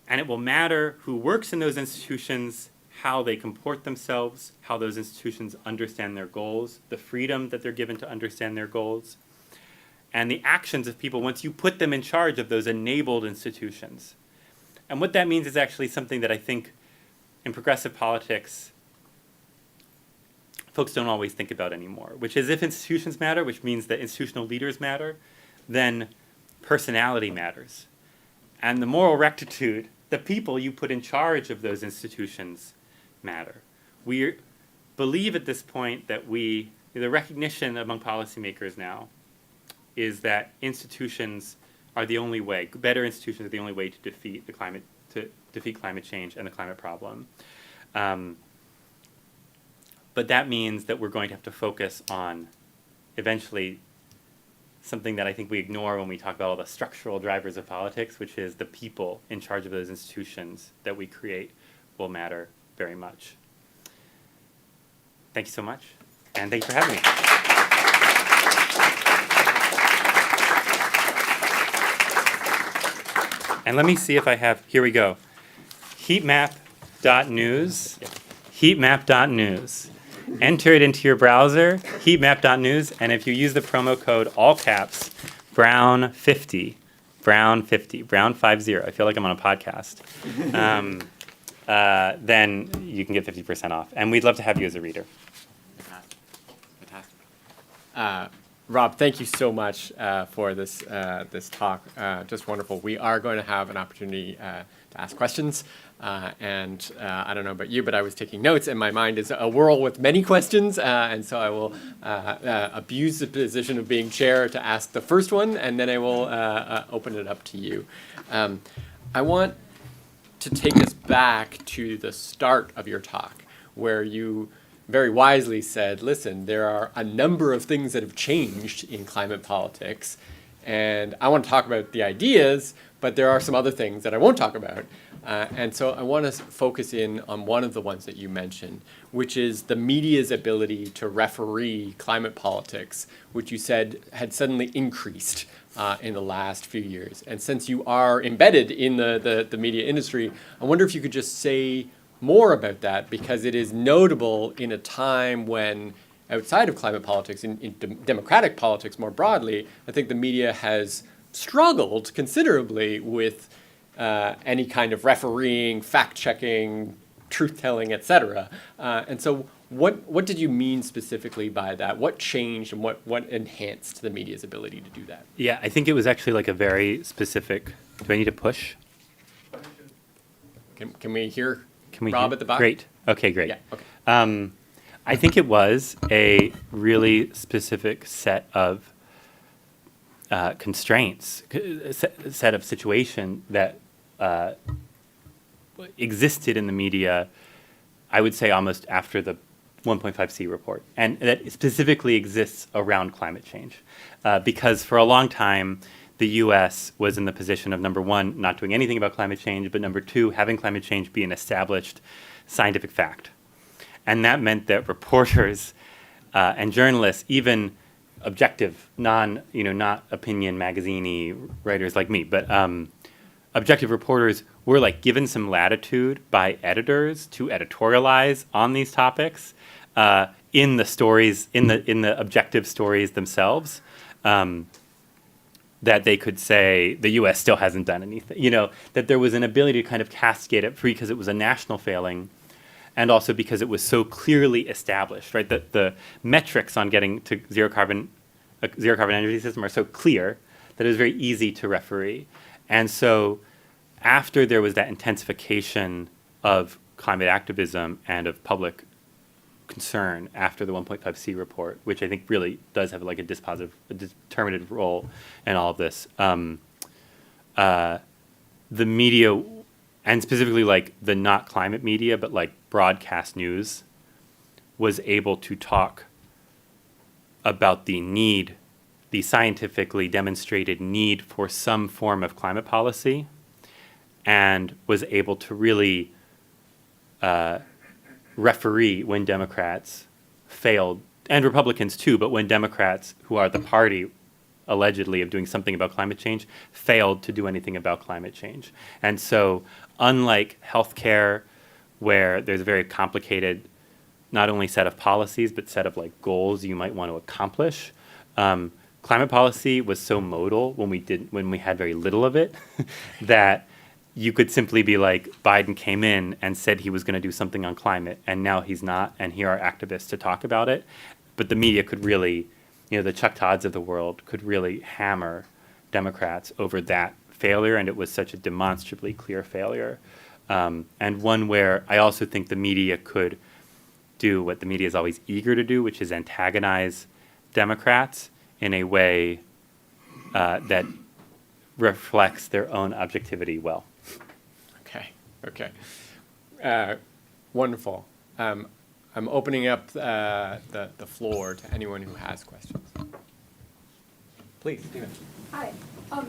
And it will matter who works in those institutions, how they comport themselves, how those institutions understand their goals, the freedom that they're given to understand their goals, and the actions of people once you put them in charge of those enabled institutions. And what that means is actually something that I think in progressive politics folks don't always think about anymore, which is if institutions matter, which means that institutional leaders matter, then personality matters. And the moral rectitude, the people you put in charge of those institutions matter. We believe at this point that the recognition among policymakers now is that institutions are the only way, better institutions are the only way to defeat climate change and the climate problem. But that means that we're going to have to focus on eventually something that I think we ignore when we talk about all the structural drivers of politics, which is the people in charge of those institutions that we create will matter very much. Thank you so much, and thanks for having me. And let me see if I have, here we go. Heatmap.news, heatmap.news. Enter it into your browser, heatmap.news, and if you use the promo code, all caps, Brown50, Brown50, I feel like I'm on a podcast, then you can get 50% off. And we'd love to have you as a reader. Fantastic. Rob, thank you so much for this talk. Just wonderful. We are going to have an opportunity to ask questions. And I don't know about you, but I was taking notes, and my mind is a whirl with many questions. And so I will abuse the position of being chair to ask the first one, and then I will open it up to you. I want to take us back to the start of your talk, where you very wisely said, listen, there are a number of things that have changed in climate politics, and I want to talk about the ideas, but there are some other things that I won't talk about. And so I want to focus in on one of the ones that you mentioned, which is the media's ability to referee climate politics, which you said had suddenly increased in the last few years. And since you are embedded in the media industry, I wonder if you could just say more about that, because it is notable in a time when, outside of climate politics, in democratic politics more broadly, I think the media has struggled considerably with any kind of refereeing, fact-checking, truth-telling, etc. And so what did you mean specifically by that? What changed and what enhanced the media's ability to do that? Yeah, I think it was actually like a very specific, do I need to push? Can we hear Can we Rob hear? at the back? Great. Okay, great. Yeah, okay. I think it was a really specific set of constraints, set of situation that existed in the media, I would say almost after the 1.5C report, and that specifically exists around climate change. Because for a long time, the US was in the position of, number one, not doing anything about climate change, but number two, having climate change be an established scientific fact. And that meant that reporters and journalists, even objective, not opinion magazine-y writers like me, but objective reporters were like given some latitude by editors to editorialize on these topics in the stories, in the objective stories themselves. That they could say the U.S. still hasn't done anything, that there was an ability to kind of cascade it free because it was a national failing, and also because it was so clearly established, right? That the metrics on getting to zero carbon a zero carbon energy system are so clear that it was very easy to referee. And so after there was that intensification of climate activism and of public concern after the 1.5C report, which I think really does have like a determinative role in all of this, the media, and specifically like the not climate media, but like broadcast news, was able to talk about the scientifically demonstrated need for some form of climate policy, and was able to really referee when Democrats failed, and Republicans too, but when Democrats, who are the party allegedly of doing something about climate change, failed to do anything about climate change. And so unlike healthcare, where there's a very complicated not only set of policies, but set of like goals you might want to accomplish, climate policy was so modal when we had very little of it that you could simply be like, Biden came in and said he was going to do something on climate, and now he's not, and here are activists to talk about it. But the media could really, the Chuck Todds of the world could really hammer Democrats over that failure, and it was such a demonstrably clear failure. And one where I also think the media could do what the media is always eager to do, which is antagonize Democrats in a way that reflects their own objectivity well. Okay. Wonderful. I'm opening up the floor to anyone who has questions. Please, Stephen. Hi.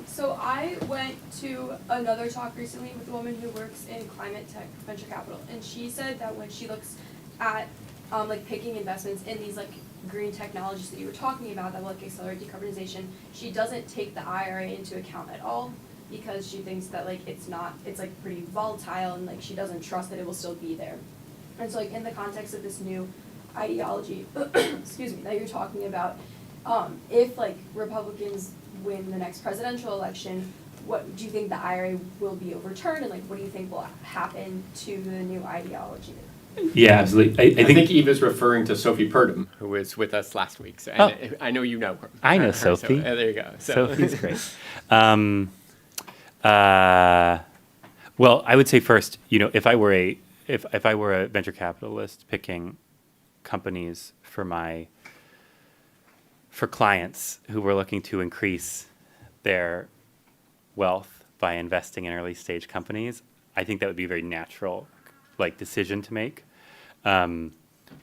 So I went to another talk recently with a woman who works in climate tech venture capital, and she said that when she looks at like picking investments in these like green technologies that you were talking about that will like accelerate decarbonization, she doesn't take the IRA into account at all, because she thinks that like it's like pretty volatile, and like she doesn't trust that it will still be there. And so like in the context of this new ideology, excuse me, that you're talking about, if like Republicans win the next presidential election, what do you think the IRA will be overturned, and like what do you think will happen to the new ideology? Yeah, absolutely. I think Eva's referring to Sophie Purdom, who was with us last week. So, and I know you know her. I know her, Sophie. So, there you go. Sophie's great. Well, I would say first, if I were a venture capitalist picking companies for clients who were looking to increase their wealth by investing in early stage companies, I think that would be a very natural decision to make,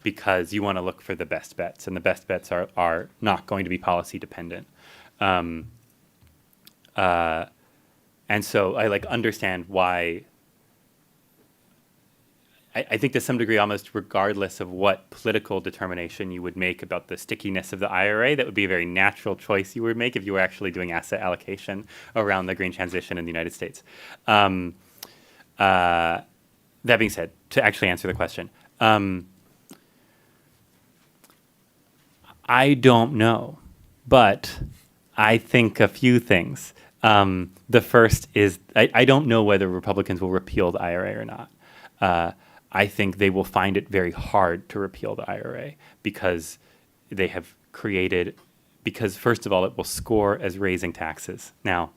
because you want to look for the best bets, and the best bets are not going to be policy dependent. And so I understand why. I think to some degree, almost regardless of what political determination you would make about the stickiness of the IRA, that would be a very natural choice you would make if you were actually doing asset allocation around the green transition in the United States. That being said, to actually answer the question, I don't know, but I think a few things. The first is I don't know whether Republicans will repeal the IRA or not. I think they will find it very hard to repeal the IRA because they have because first of all, it will score as raising taxes. Now,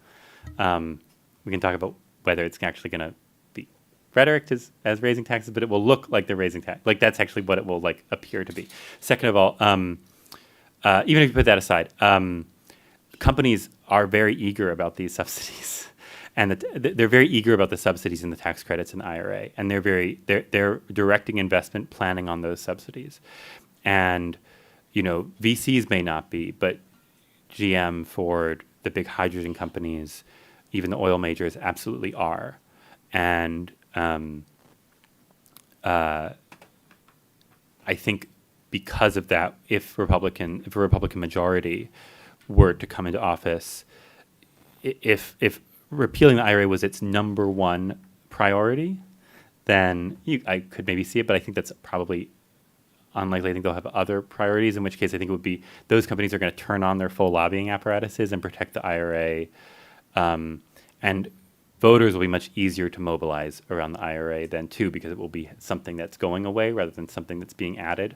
we can talk about whether it's actually going to be rhetoric as raising taxes, but it will look like they're raising taxes. That's actually what it will appear to be. Second of all, even if you put that aside, companies are very eager about these subsidies, and they're very eager about the subsidies and the tax credits in the IRA, and they're directing investment planning on those subsidies. And VCs may not be, but GM, Ford, the big hydrogen companies, even the oil majors absolutely are. And I think because of that, if a Republican majority were to come into office, if repealing the IRA was its number one priority, then I could maybe see it, but I think that's probably unlikely. I think they'll have other priorities, in which case I think it would be those companies are going to turn on their full lobbying apparatuses and protect the IRA. And voters will be much easier to mobilize around the IRA then too, because it will be something that's going away rather than something that's being added.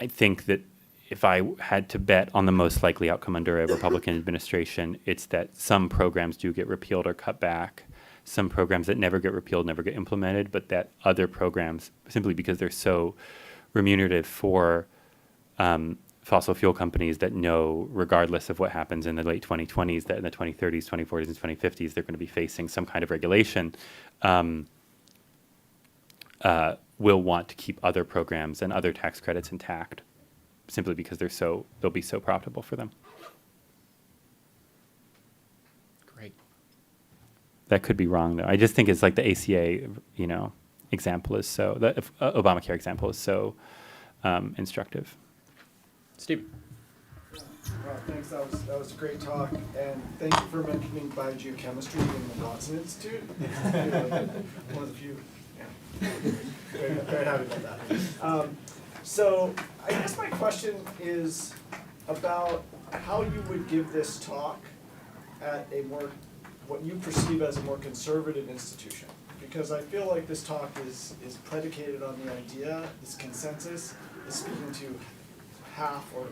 I think that if I had to bet on the most likely outcome under a Republican administration, it's that some programs do get repealed or cut back, some programs that never get repealed, never get implemented, but that other programs, simply because they're so remunerative for fossil fuel companies that know, regardless of what happens in the late 2020s, that in the 2030s, 2040s, and 2050s, they're going to be facing some kind of regulation, will want to keep other programs and other tax credits intact, simply because they'll be so profitable for them. Great. That could be wrong, though. I just think it's like the ACA, example is the Obamacare example is so instructive. Steve. Well, thanks. That was a great talk, and thank you for mentioning biogeochemistry in the Watson Institute. One of the few. Yeah. Very happy about that. So I guess my question is about how you would give this talk at what you perceive as a more conservative institution. Because I feel like this talk is predicated on the idea, this consensus is speaking to half or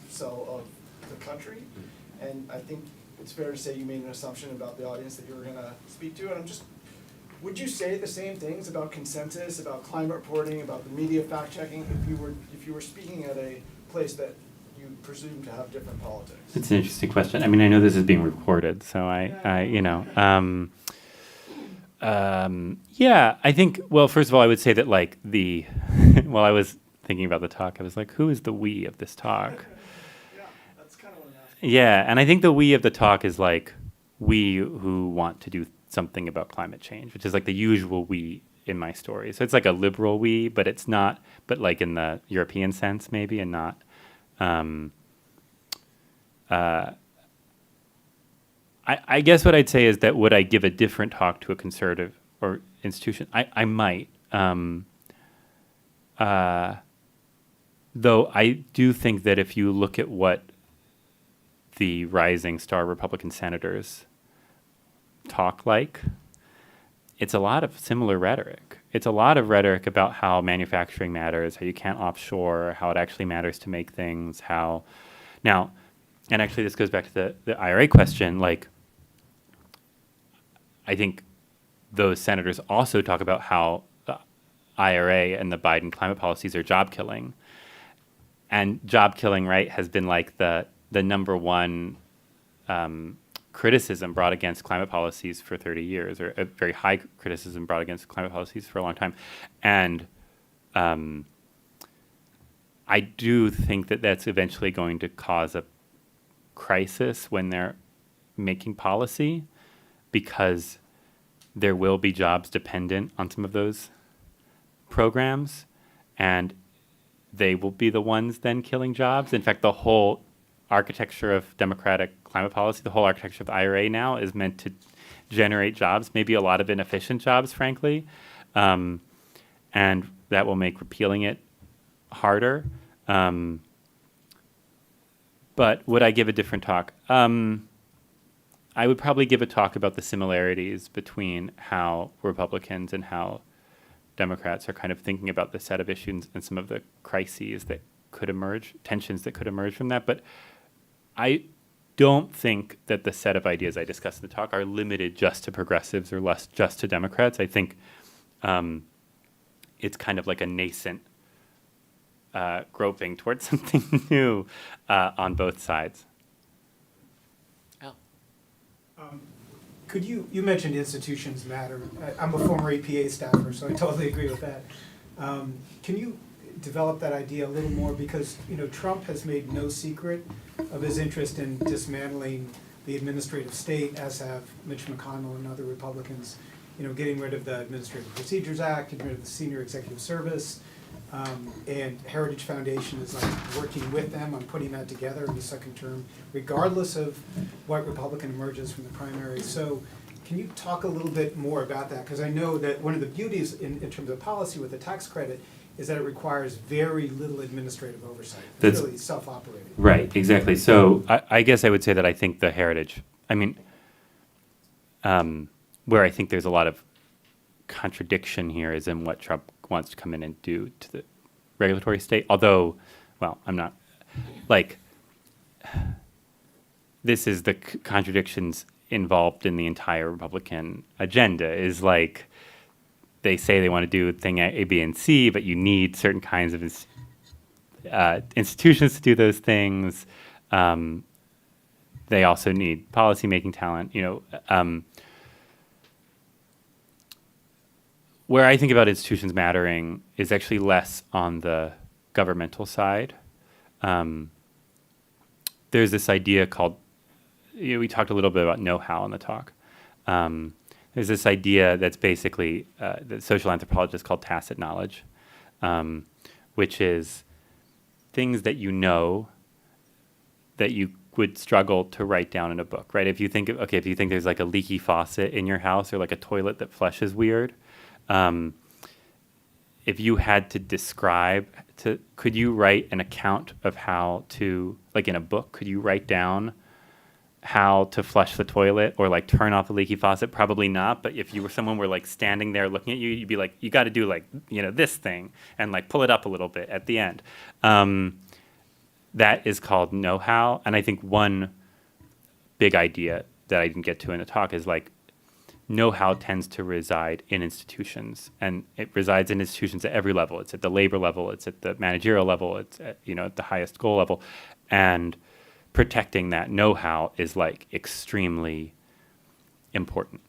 so of the country. And I think it's fair to say you made an assumption about the audience that you were going to speak to. And would you say the same things about consensus, about climate reporting, about the media fact checking, if you were speaking at a place that you presume to have different politics? It's an interesting question. I mean, I know this is being recorded, so I think, well, first of all, I would say that while I was thinking about the talk, I was like, who is the we of this talk? Yeah, that's kind of what I'm asking. Yeah, and I think the we of the talk is like we who want to do something about climate change, which is like the usual we in my story. So it's like a liberal we, but it's not, but like in the European sense maybe, and not, I guess what I'd say is that would I give a different talk to a conservative or institution? I might. Though I do think that if you look at what the rising star Republican senators talk like, it's a lot of similar rhetoric. It's a lot of rhetoric about how manufacturing matters, how you can't offshore, how it actually matters to make things, now, and actually this goes back to the IRA question, I think those senators also talk about how the IRA and the Biden climate policies are job killing. And job killing, right, has been like the number one criticism brought against climate policies for 30 years, or a very high criticism brought against climate policies for a long time. And I do think that that's eventually going to cause a crisis when they're making policy, because there will be jobs dependent on some of those programs, and they will be the ones then killing jobs. In fact, the whole architecture of Democratic climate policy, the whole architecture of the IRA now is meant to generate jobs, maybe a lot of inefficient jobs, frankly, and that will make repealing it harder. But would I give a different talk? I would probably give a talk about the similarities between how Republicans and how Democrats are kind of thinking about the set of issues and some of the crises that could emerge, tensions that could emerge from that. But I don't think that the set of ideas I discussed in the talk are limited just to progressives or less just to Democrats. I think it's kind of like a nascent groping towards something new on both sides. Could you mentioned institutions matter. I'm a former EPA staffer, so I totally agree with that. Can you develop that idea a little more? Because Trump has made no secret of his interest in dismantling the administrative state, as have Mitch McConnell and other Republicans. Getting rid of the Administrative Procedures Act, getting rid of the Senior Executive Service, and Heritage Foundation is working with them on putting that together in the second term, regardless of what Republican emerges from the primary. So can you talk a little bit more about that? Because I know that one of the beauties in terms of policy with the tax credit is that it requires very little administrative oversight. It's really self-operating. Right, exactly. So I guess I would say that I think the Heritage, where I think there's a lot of contradiction here is in what Trump wants to come in and do to the regulatory state. Although well, I'm not, like, this is the contradictions involved in the entire Republican agenda, is like, they say they want to do thing A, B, and C, but you need certain kinds of institutions to do those things. They also need policy-making talent. Where I think about institutions mattering is actually less on the governmental side. There's this idea called, we talked a little bit about know-how in the talk. There's this idea that's basically that social anthropologists call tacit knowledge, which is things that you know that you would struggle to write down in a book, right? If you think there's like a leaky faucet in your house or like a toilet that flushes weird, if you had to describe, could you write an account of how to, like in a book, could you write down how to flush the toilet or like turn off the leaky faucet? Probably not. But if you were someone were like standing there looking at you, you'd be like, you got to do like, this thing and like pull it up a little bit at the end. That is called know-how. And I think one big idea that I didn't get to in the talk is like, know-how tends to reside in institutions, and it resides in institutions at every level. It's at the labor level, it's at the managerial level, it's at, at the highest goal level. And protecting that know-how is like extremely important.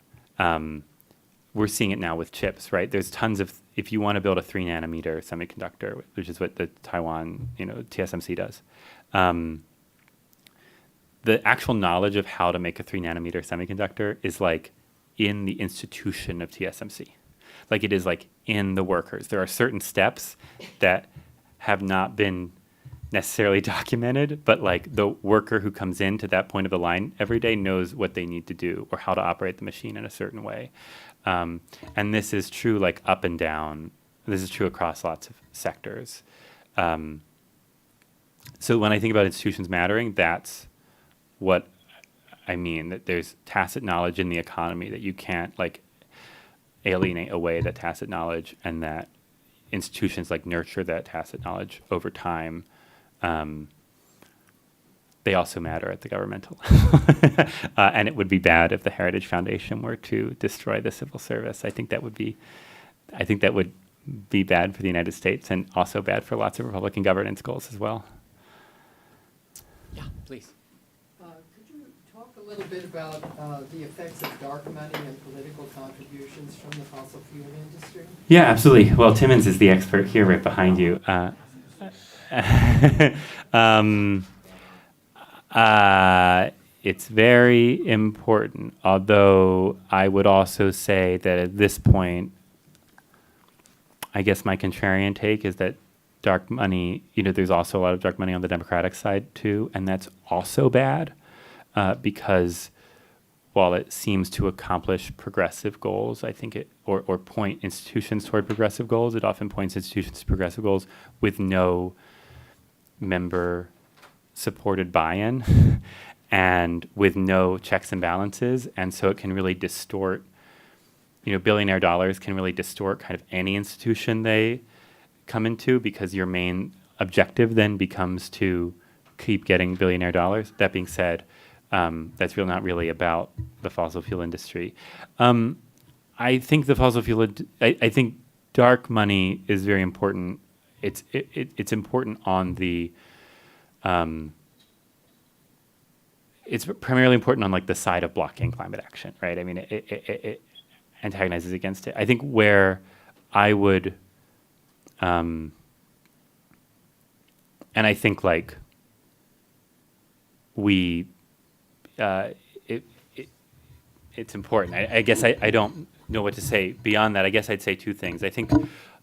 We're seeing it now with chips, right? There's tons of, if you want to build a 3 nanometer semiconductor, which is what the Taiwan, TSMC does, the actual knowledge of how to make a 3 nanometer semiconductor is like in the institution of TSMC. Like it is like in the workers. There are certain steps that have not been necessarily documented, but like the worker who comes in to that point of the line every day knows what they need to do or how to operate the machine in a certain way. And this is true like up and down. This is true across lots of sectors. So when I think about institutions mattering, that's what I mean, that there's tacit knowledge in the economy that you can't like alienate away that tacit knowledge, and that institutions like nurture that tacit knowledge over time. They also matter at the governmental and it would be bad if the Heritage Foundation were to destroy the civil service. I think that would be bad for the United States and also bad for lots of Republican governance goals as well. Yeah, please. Could you talk a little bit about the effects of dark money and political contributions from the fossil fuel industry? Yeah, absolutely. Well, Timmons is the expert here right behind you. It's very important, although I would also say that at this point, I guess my contrarian take is that dark money, there's also a lot of dark money on the Democratic side too, and that's also bad because while it seems to accomplish progressive goals, I think or point institutions toward progressive goals, it often points institutions to progressive goals with no member supported buy-in and with no checks and balances. And so it can really distort, billionaire dollars can really distort kind of any institution they come into, because your main objective then becomes to keep getting billionaire dollars. That being said, that's really not really about the fossil fuel industry. I think the fossil fuel, I think dark money is very important. It's important on the, it's primarily important on like the side of blocking climate action, right? I mean, it antagonizes against it. I think where I would, and I think like it's important. I guess I don't know what to say beyond that. I guess I'd say two things. I think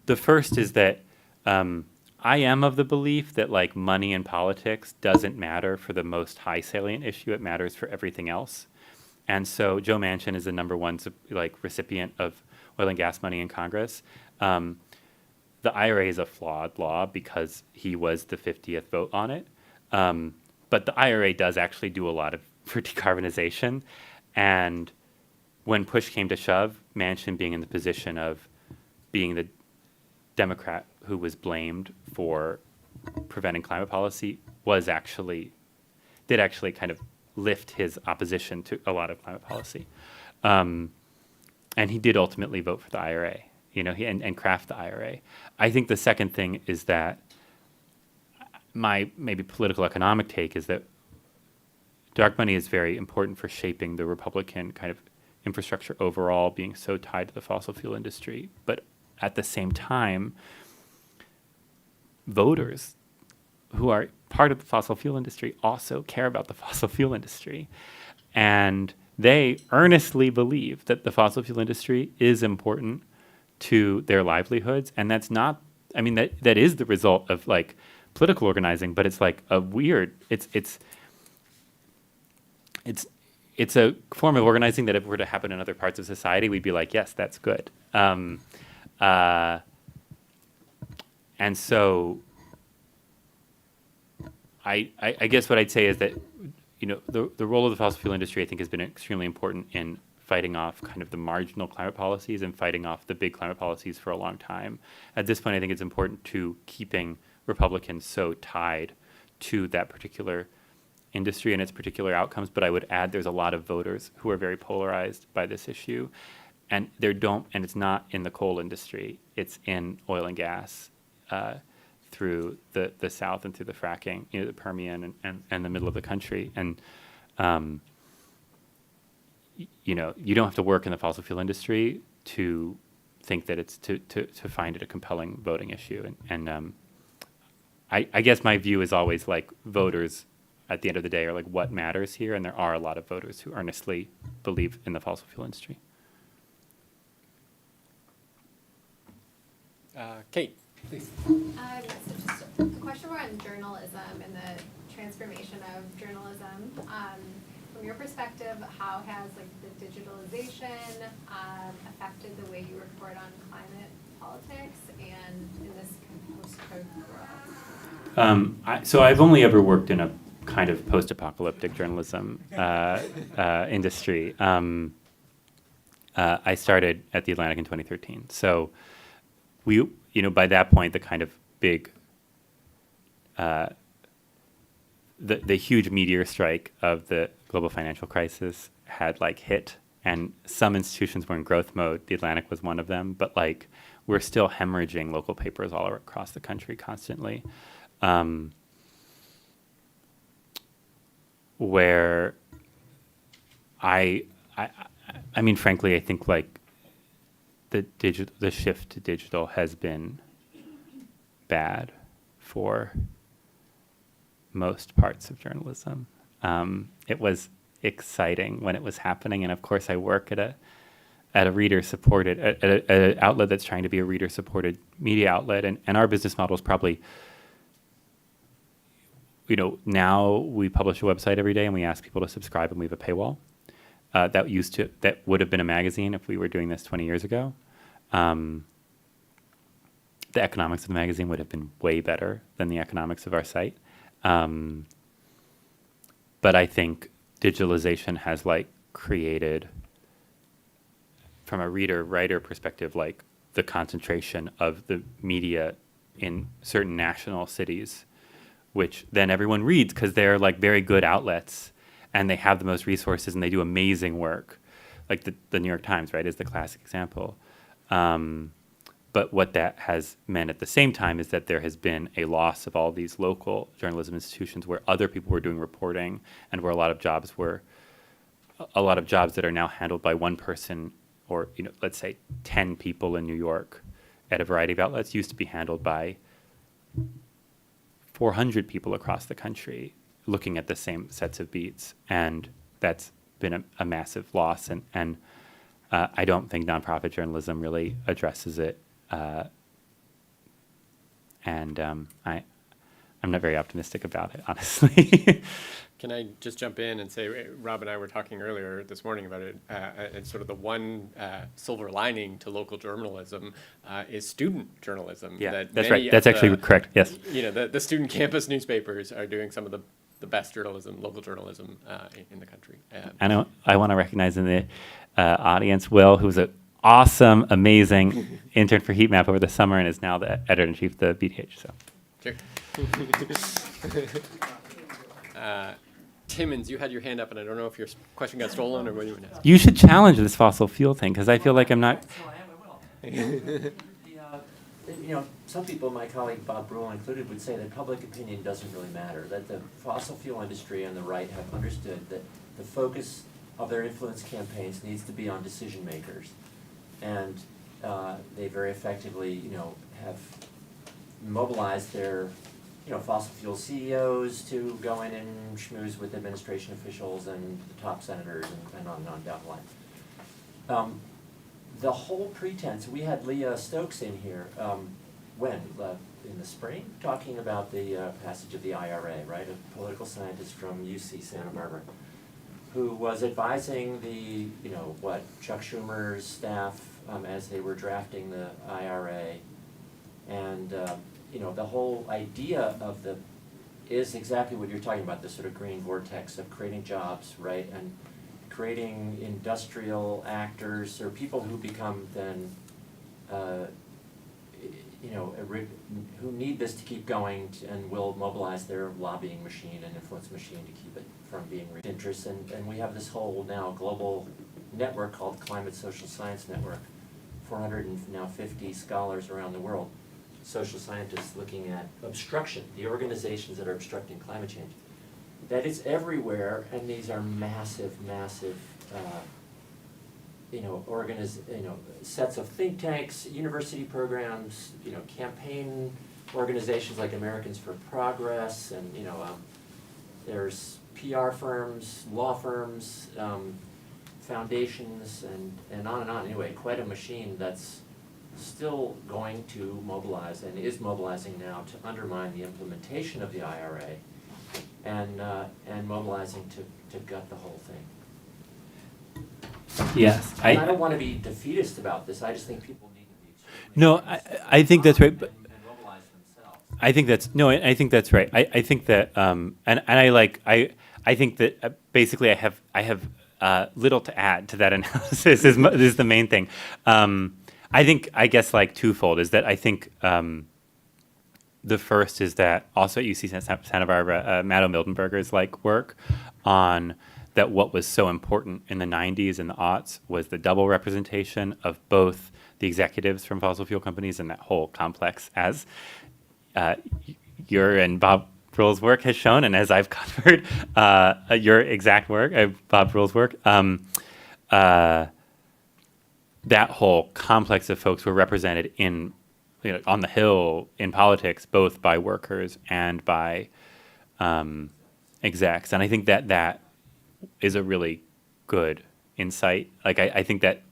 the first is that I am of the belief that like money in politics doesn't matter for the most high salient issue. It matters for everything else. And so Joe Manchin is the #1 recipient of oil and gas money in Congress. The IRA is a flawed law because he was the 50th vote on it. But the IRA does actually do a lot for decarbonization. And when push came to shove, Manchin being in the position of being the Democrat who was blamed for preventing climate policy did actually kind of lift his opposition to a lot of climate policy. And he did ultimately vote for the IRA, and craft the IRA. I think the second thing is that my maybe political economic take is that dark money is very important for shaping the Republican kind of infrastructure overall, being so tied to the fossil fuel industry. But at the same time, voters who are part of the fossil fuel industry also care about the fossil fuel industry. And they earnestly believe that the fossil fuel industry is important to their livelihoods. And that's not, I mean, that is the result of like political organizing, but it's like a weird, it's a form of organizing that if it were to happen in other parts of society, we'd be like, yes, that's good. And so I guess what I'd say is that, the role of the fossil fuel industry, I think, has been extremely important in fighting off kind of the marginal climate policies and fighting off the big climate policies for a long time. At this point, I think it's important to keeping Republicans so tied to that particular industry and its particular outcomes. But I would add there's a lot of voters who are very polarized by this issue. And and it's not in the coal industry, it's in oil and gas through the South and through the fracking, the Permian and the middle of the country. And, you don't have to work in the fossil fuel industry to think that it's to find it a compelling voting issue. And I guess my view is always like voters at the end of the day are like what matters here. And there are a lot of voters who earnestly believe in the fossil fuel industry. Kate, please. So just a question more on journalism and the transformation of journalism. From your perspective, how has the digitalization affected the way you report on climate politics and in this post-code world? So I've only ever worked in a kind of post-apocalyptic journalism industry. I started at The Atlantic in 2013. So we, by that point, the kind of big, the huge meteor strike of the global financial crisis had hit, and some institutions were in growth mode. The Atlantic was one of them, but we're still hemorrhaging local papers all across the country constantly. Where I mean, frankly, I think the shift to digital has been bad for most parts of journalism. It was exciting when it was happening, and of course, I work at a reader-supported at an outlet that's trying to be a reader-supported media outlet, and our business model is probably, now we publish a website every day and we ask people to subscribe and we have a paywall. That would have been a magazine if we were doing this 20 years ago. The economics of the magazine would have been way better than the economics of our site. But I think digitalization has created, from a reader-writer perspective, the concentration of the media in certain national cities, which then everyone reads because they're very good outlets and they have the most resources and they do amazing work. The New York Times, right, is the classic example. But what that has meant at the same time is that there has been a loss of all these local journalism institutions where other people were doing reporting and where a lot of jobs that are now handled by one person or, let's say 10 people in New York at a variety of outlets used to be handled by 400 people across the country looking at the same sets of beats. And that's been a massive loss. And I don't think nonprofit journalism really addresses it. I'm not very optimistic about it, honestly. Can I just jump in and say, Rob and I were talking earlier this morning about it, and sort of the one silver lining to local journalism is student journalism. Yeah, that's right. That's actually correct, yes. The student campus newspapers are doing some of the best journalism, local journalism in the country. I want to recognize in the audience Will, who's an awesome, amazing intern for Heatmap over the summer and is now the editor-in-chief of the BDH. So. Sure. Timmons, you had your hand up, and I don't know if your question got stolen or what you were asking. You should challenge this fossil fuel thing, because I feel like I'm not. So I will. You know, some people, my colleague Bob Brule included, would say that public opinion doesn't really matter, that the fossil fuel industry and the right have understood that the focus of their influence campaigns needs to be on decision makers. And they very effectively, you know, have mobilized their, you know, fossil fuel CEOs to go in and schmooze with administration officials and the top senators and on down the line. The whole pretense, we had Leah Stokes in here, when? In the spring, talking about the passage of the IRA, right? A political scientist from UC Santa Barbara, who was advising the, you know, Chuck Schumer's staff as they were drafting the IRA. And, you know, the whole idea of is exactly what you're talking about, this sort of green vortex of creating jobs, right? And creating industrial actors or people who become then, you know, who need this to keep going and will mobilize their lobbying machine and influence machine to keep it from being interest. And we have this whole now global network called Climate Social Science Network, 450 scholars around the world, social scientists looking at obstruction, the organizations that are obstructing climate change. That it's everywhere, and these are massive, you know, sets of think tanks, university programs, you know, campaign organizations like Americans for Progress, and you know, there's PR firms, law firms, foundations, and on and on. Anyway, quite a machine that's still going to mobilize and is mobilizing now to undermine the implementation of the IRA. And mobilizing to gut the whole thing. Yes, And I don't want to be defeatist about this. I just think people need to be. No, I think that's right. But And mobilize themselves. I think that's no. I think that's right. I think that and I think that basically I have little to add to that analysis. Is the main thing. I guess like twofold is that I think. The first is that also at UC Santa Barbara, Matt Mildenberger's work on that what was so important in the 90s and the aughts was the double representation of both the executives from fossil fuel companies and that whole complex, as your and Bob Brule's work has shown, and as I've covered your exact work, Bob Brule's work, that whole complex of folks were represented in on the Hill in politics, both by workers and by execs. And I think that is a really good insight. I think that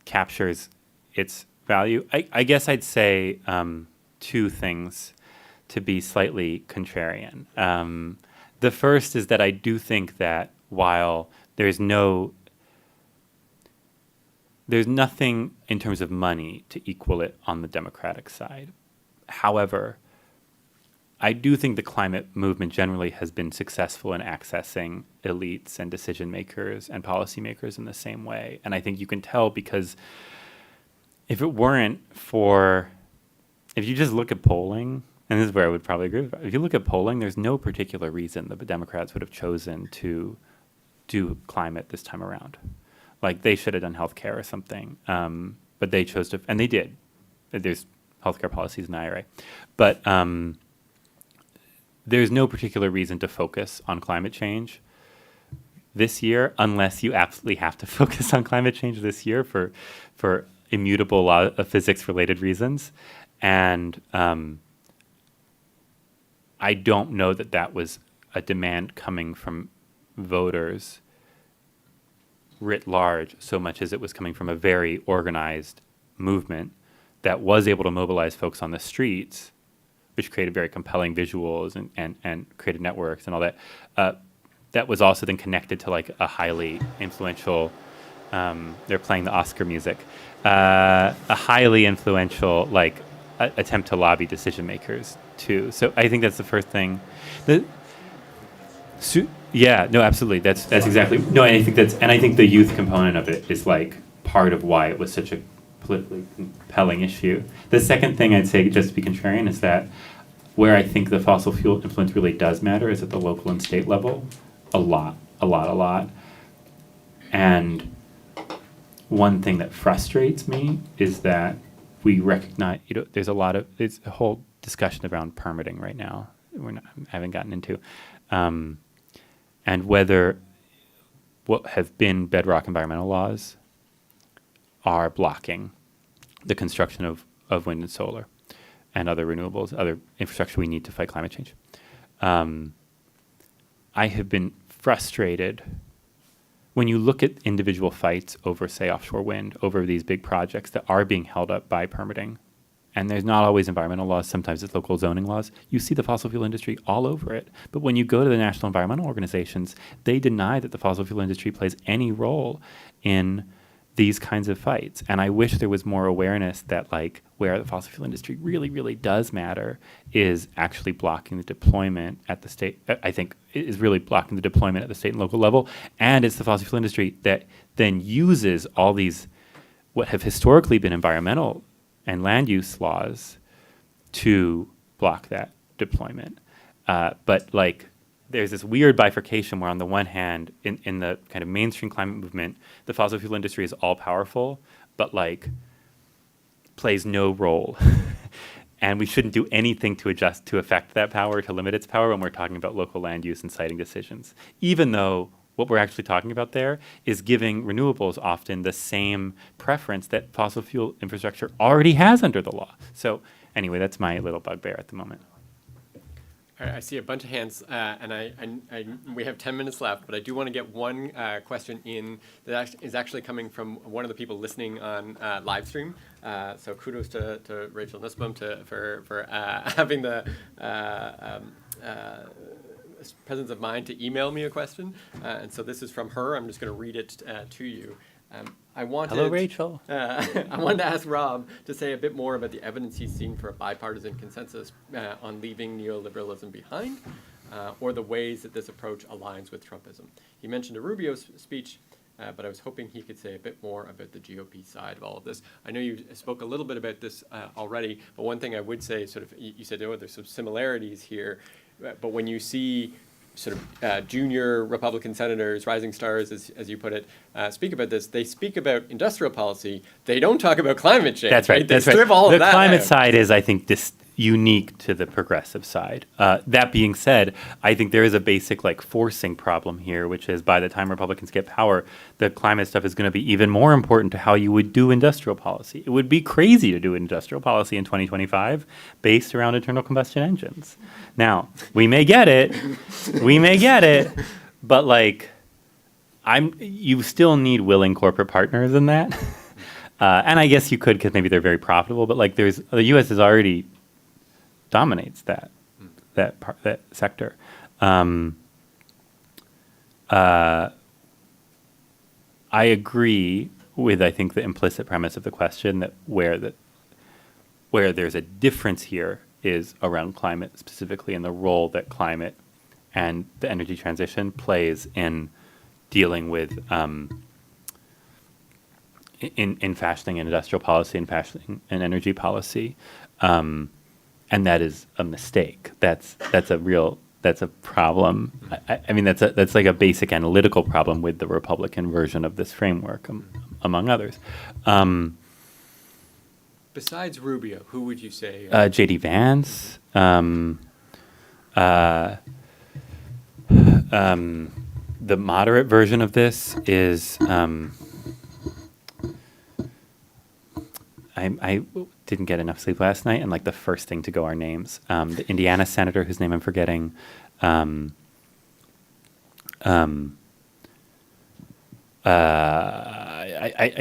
captures its value. I guess I'd say two things to be slightly contrarian. The first is that I do think that while there's nothing in terms of money to equal it on the Democratic side. However, I do think the climate movement generally has been successful in accessing elites and decision makers and policymakers in the same way. And I think you can tell because if you just look at polling, and this is where I would probably agree with, if you look at polling, there's no particular reason that the Democrats would have chosen to do climate this time around. They should have done healthcare or something, but they chose to, and they did. There's healthcare policies in the IRA, but there's no particular reason to focus on climate change this year, unless you absolutely have to focus on climate change this year for immutable law of physics related reasons. And I don't know that was a demand coming from voters writ large so much as it was coming from a very organized movement that was able to mobilize folks on the streets, which created very compelling visuals and created networks and all that. That was also then connected to a highly influential, they're playing the Oscar music, a highly influential attempt to lobby decision makers too. So I think that's the first thing. Yeah, no, absolutely. That's exactly no. And I think the youth component of it is part of why it was such a politically compelling issue. The second thing I'd say, just to be contrarian, is that where I think the fossil fuel influence really does matter is at the local and state level, a lot. And one thing that frustrates me is that we recognize, there's a whole discussion around permitting right now. I haven't gotten into, and whether what have been bedrock environmental laws are blocking the construction of wind and solar and other renewables, other infrastructure we need to fight climate change. I have been frustrated when you look at individual fights over, say, offshore wind, over these big projects that are being held up by permitting, and there's not always environmental laws, sometimes it's local zoning laws, you see the fossil fuel industry all over it. But when you go to the national environmental organizations, they deny that the fossil fuel industry plays any role in these kinds of fights. And I wish there was more awareness that, like, where the fossil fuel industry really, really does matter is actually blocking the deployment at the state, I think is really blocking the deployment at the state and local level. And it's the fossil fuel industry that then uses all these, what have historically been environmental and land use laws to block that deployment. But like, there's this weird bifurcation where on the one hand, in the kind of mainstream climate movement, the fossil fuel industry is all powerful, but like plays no role. And we shouldn't do anything to affect that power, to limit its power when we're talking about local land use and siting decisions. Even though what we're actually talking about there is giving renewables often the same preference that fossil fuel infrastructure already has under the law. So anyway, that's my little bugbear at the moment. All right, I see a bunch of hands, and we have 10 minutes left, but I do want to get one question in that is actually coming from one of the people listening on live stream. So kudos to Rachel Nussbaum for having the presence of mind to email me a question. And so this is from her. I'm just going to read it to you. Hello, Rachel. I wanted to ask Rob to say a bit more about the evidence he's seen for a bipartisan consensus on leaving neoliberalism behind, or the ways that this approach aligns with Trumpism. He mentioned a Rubio speech, but I was hoping he could say a bit more about the GOP side of all of this. I know you spoke a little bit about this already, but one thing I would say, sort of, you said, oh, there's some similarities here, but when you see sort of junior Republican senators, rising stars, as you put it, speak about this, they speak about industrial policy. They don't talk about climate change. That's right. They That's strip right. all of the that climate out. side is, I think, unique to the progressive side. That being said, I think there is a basic like forcing problem here, which is by the time Republicans get power, the climate stuff is going to be even more important to how you would do industrial policy. It would be crazy to do industrial policy in 2025 based around internal combustion engines. Now, we may get it, but like, you still need willing corporate partners in that. And I guess you could, because maybe they're very profitable, but like the U.S. is already dominates that sector. I agree with, I think, the implicit premise of the question that where there's a difference here is around climate specifically, and the role that climate and the energy transition plays in dealing with in fashioning an industrial policy and fashioning an energy policy. And that is a mistake. That's a problem. I mean, that's like a basic analytical problem with the Republican version of this framework, among others. Besides Rubio, who would you say? J.D. Vance. The moderate version of this is I didn't get enough sleep last night, and like the first thing to go are names. The Indiana senator whose name I'm forgetting. I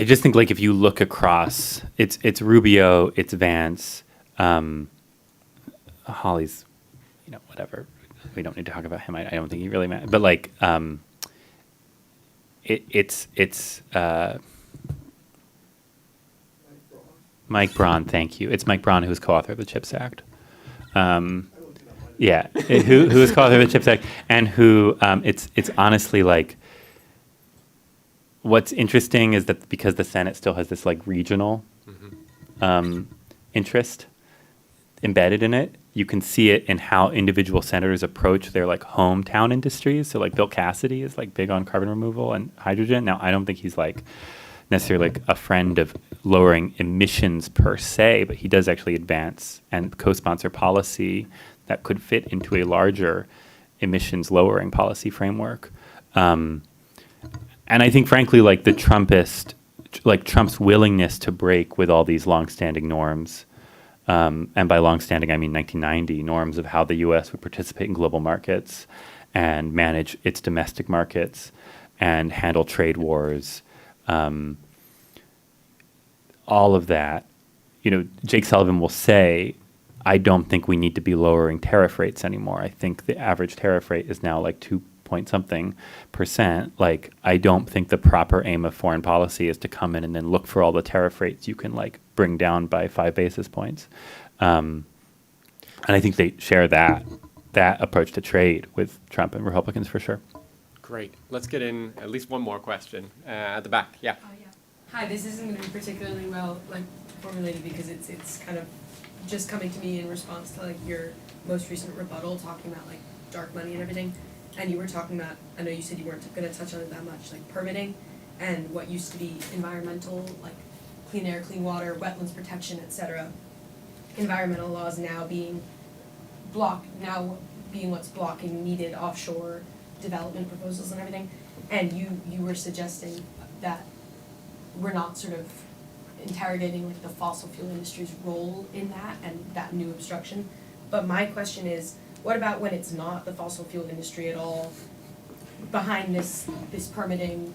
just think like if you look across, it's Rubio, it's Vance, Hawley's, whatever. We don't need to talk about him. I don't think he really matters. But like, it's Mike Braun, thank you. It's Mike Braun who's co-author of the CHIPS Act. Yeah, who is co-author of the CHIPS Act, and who it's honestly like, what's interesting is that because the Senate still has this like regional interest embedded in it, you can see it in how individual senators approach their like hometown industries. So like Bill Cassidy is like big on carbon removal and hydrogen. Now, I don't think he's like necessarily like a friend of lowering emissions per se, but he does actually advance and co-sponsor policy that could fit into a larger emissions lowering policy framework. And I think, frankly, like the Trump's willingness to break with all these longstanding norms, and by longstanding I mean 1990 norms of how the U.S. would participate in global markets and manage its domestic markets and handle trade wars. All of that, Jake Sullivan will say, I don't think we need to be lowering tariff rates anymore. I think the average tariff rate is now like 2-point-something%. Like, I don't think the proper aim of foreign policy is to come in and then look for all the tariff rates you can like bring down by 5 basis points. And I think they share that approach to trade with Trump and Republicans for sure. Great. Let's get in at least one more question at the back. Yeah. Hi, this isn't going to be particularly well formulated because it's kind of just coming to me in response to like your most recent rebuttal talking about like dark money and everything. And you were talking about, I know you said you weren't going to touch on it that much, like permitting and what used to be environmental, like clean air, clean water, wetlands protection, etc. Environmental laws now being what's blocking needed offshore development proposals and everything. And you were suggesting that we're not sort of interrogating like the fossil fuel industry's role in that and that new obstruction. But my question is, what about when it's not the fossil fuel industry at all behind this permitting,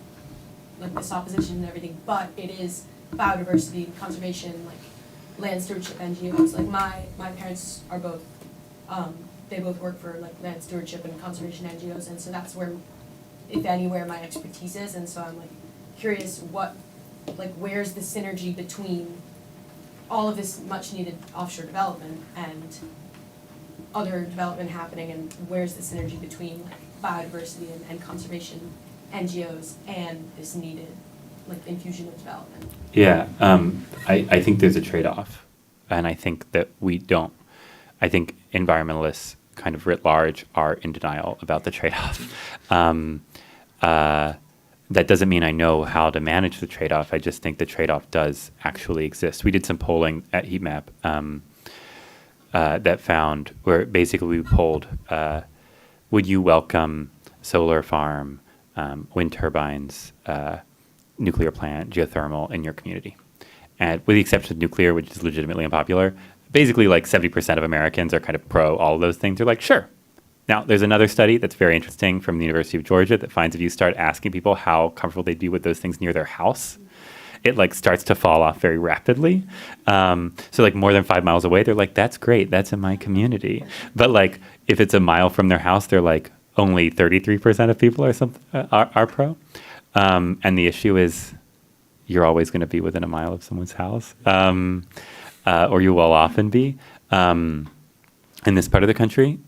like this opposition and everything, but it is biodiversity, conservation, like land stewardship NGOs. Like my parents are both, they both work for like land stewardship and conservation NGOs, and so that's where, if anywhere, my expertise is. And so I'm like curious where's the synergy between all of this much needed offshore development and other development happening, and where's the synergy between like biodiversity and conservation NGOs and this needed like infusion of development? Yeah, I think there's a trade-off, and I think that I think environmentalists kind of writ large are in denial about the trade-off. That doesn't mean I know how to manage the trade-off. I just think the trade-off does actually exist. We did some polling at Heatmap that found where basically we polled, would you welcome solar farm, wind turbines, nuclear plant, geothermal in your community? And with the exception of nuclear, which is legitimately unpopular, basically like 70% of Americans are kind of pro all of those things. They're like, sure. Now, there's another study that's very interesting from the University of Georgia that finds if you start asking people how comfortable they'd be with those things near their house, it like starts to fall off very rapidly. So like more than 5 miles away, they're like, that's great, that's in my community. But like if it's a mile from their house, they're like only 33% of people are pro. And the issue is you're always going to be within a mile of someone's house, or you will often be in this part of the country.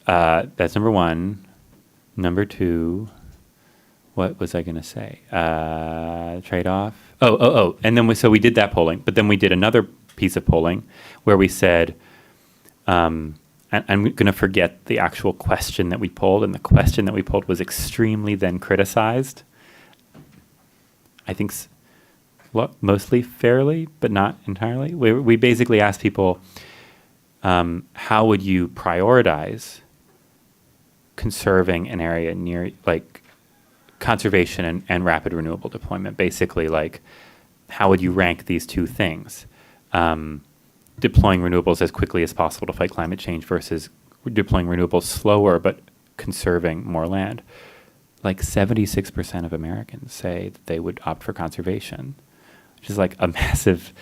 That's number one. Number two, what was I going to say? Trade-off. And then we did that polling, but then we did another piece of polling where we said, and I'm going to forget the actual question that we polled, and the question that we polled was extremely then criticized. I think mostly fairly, but not entirely. We basically asked people, how would you prioritize conserving an area near, like, conservation and rapid renewable deployment? Basically, like, how would you rank these two things? Deploying renewables as quickly as possible to fight climate change versus deploying renewables slower but conserving more land. Like 76% of Americans say that they would opt for conservation, which is like a massive...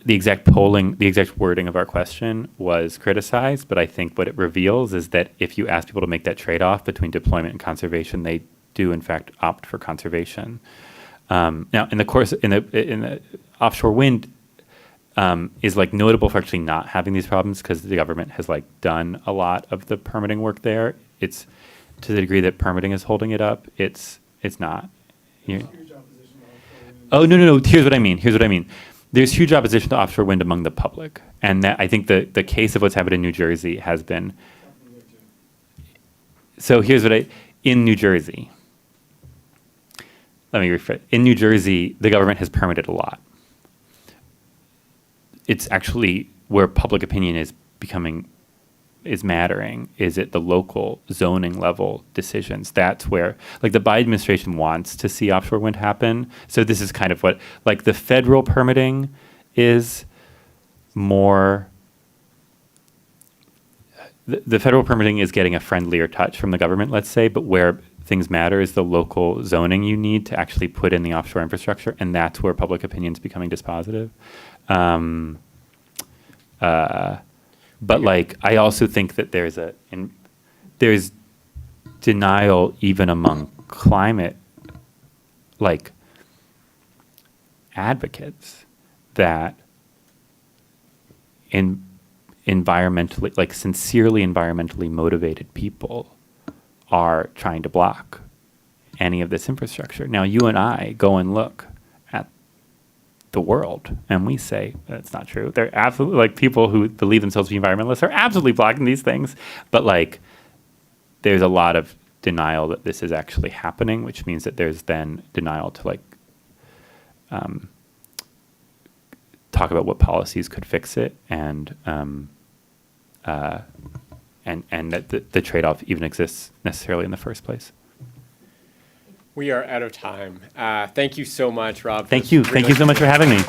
the exact wording of our question was criticized, but I think what it reveals is that if you ask people to make that trade-off between deployment and conservation, they do in fact opt for conservation. Now, in the offshore wind is like notable for actually not having these problems because the government has like done a lot of the permitting work there. It's to the degree that permitting is holding it up. It's not. Huge opposition to offshore wind. Oh, no. Here's what I mean. There's huge opposition to offshore wind among the public. And that, I think the case of what's happened in New Jersey has been. So here's in New Jersey, let me rephrase. In New Jersey, the government has permitted a lot. It's actually where public opinion is mattering is at the local zoning level decisions. That's where, like, the Biden administration wants to see offshore wind happen. So this is kind of what, like, the federal permitting is more, the federal permitting is getting a friendlier touch from the government, let's say, but where things matter is the local zoning you need to actually put in the offshore infrastructure, and that's where public opinion is becoming dispositive. But like, I also think that there's denial even among climate, like, advocates that environmentally, like, sincerely environmentally motivated people are trying to block any of this infrastructure. Now, you and I go and look at the world, and we say that's not true. They're absolutely, like, people who believe themselves to be environmentalists are absolutely blocking these things, but, like, there's a lot of denial that this is actually happening, which means that there's then denial to, like, talk about what policies could fix it, and that the trade-off even exists necessarily in the first place. We are out of time. Thank you so much, Rob. Thank you so much for having me.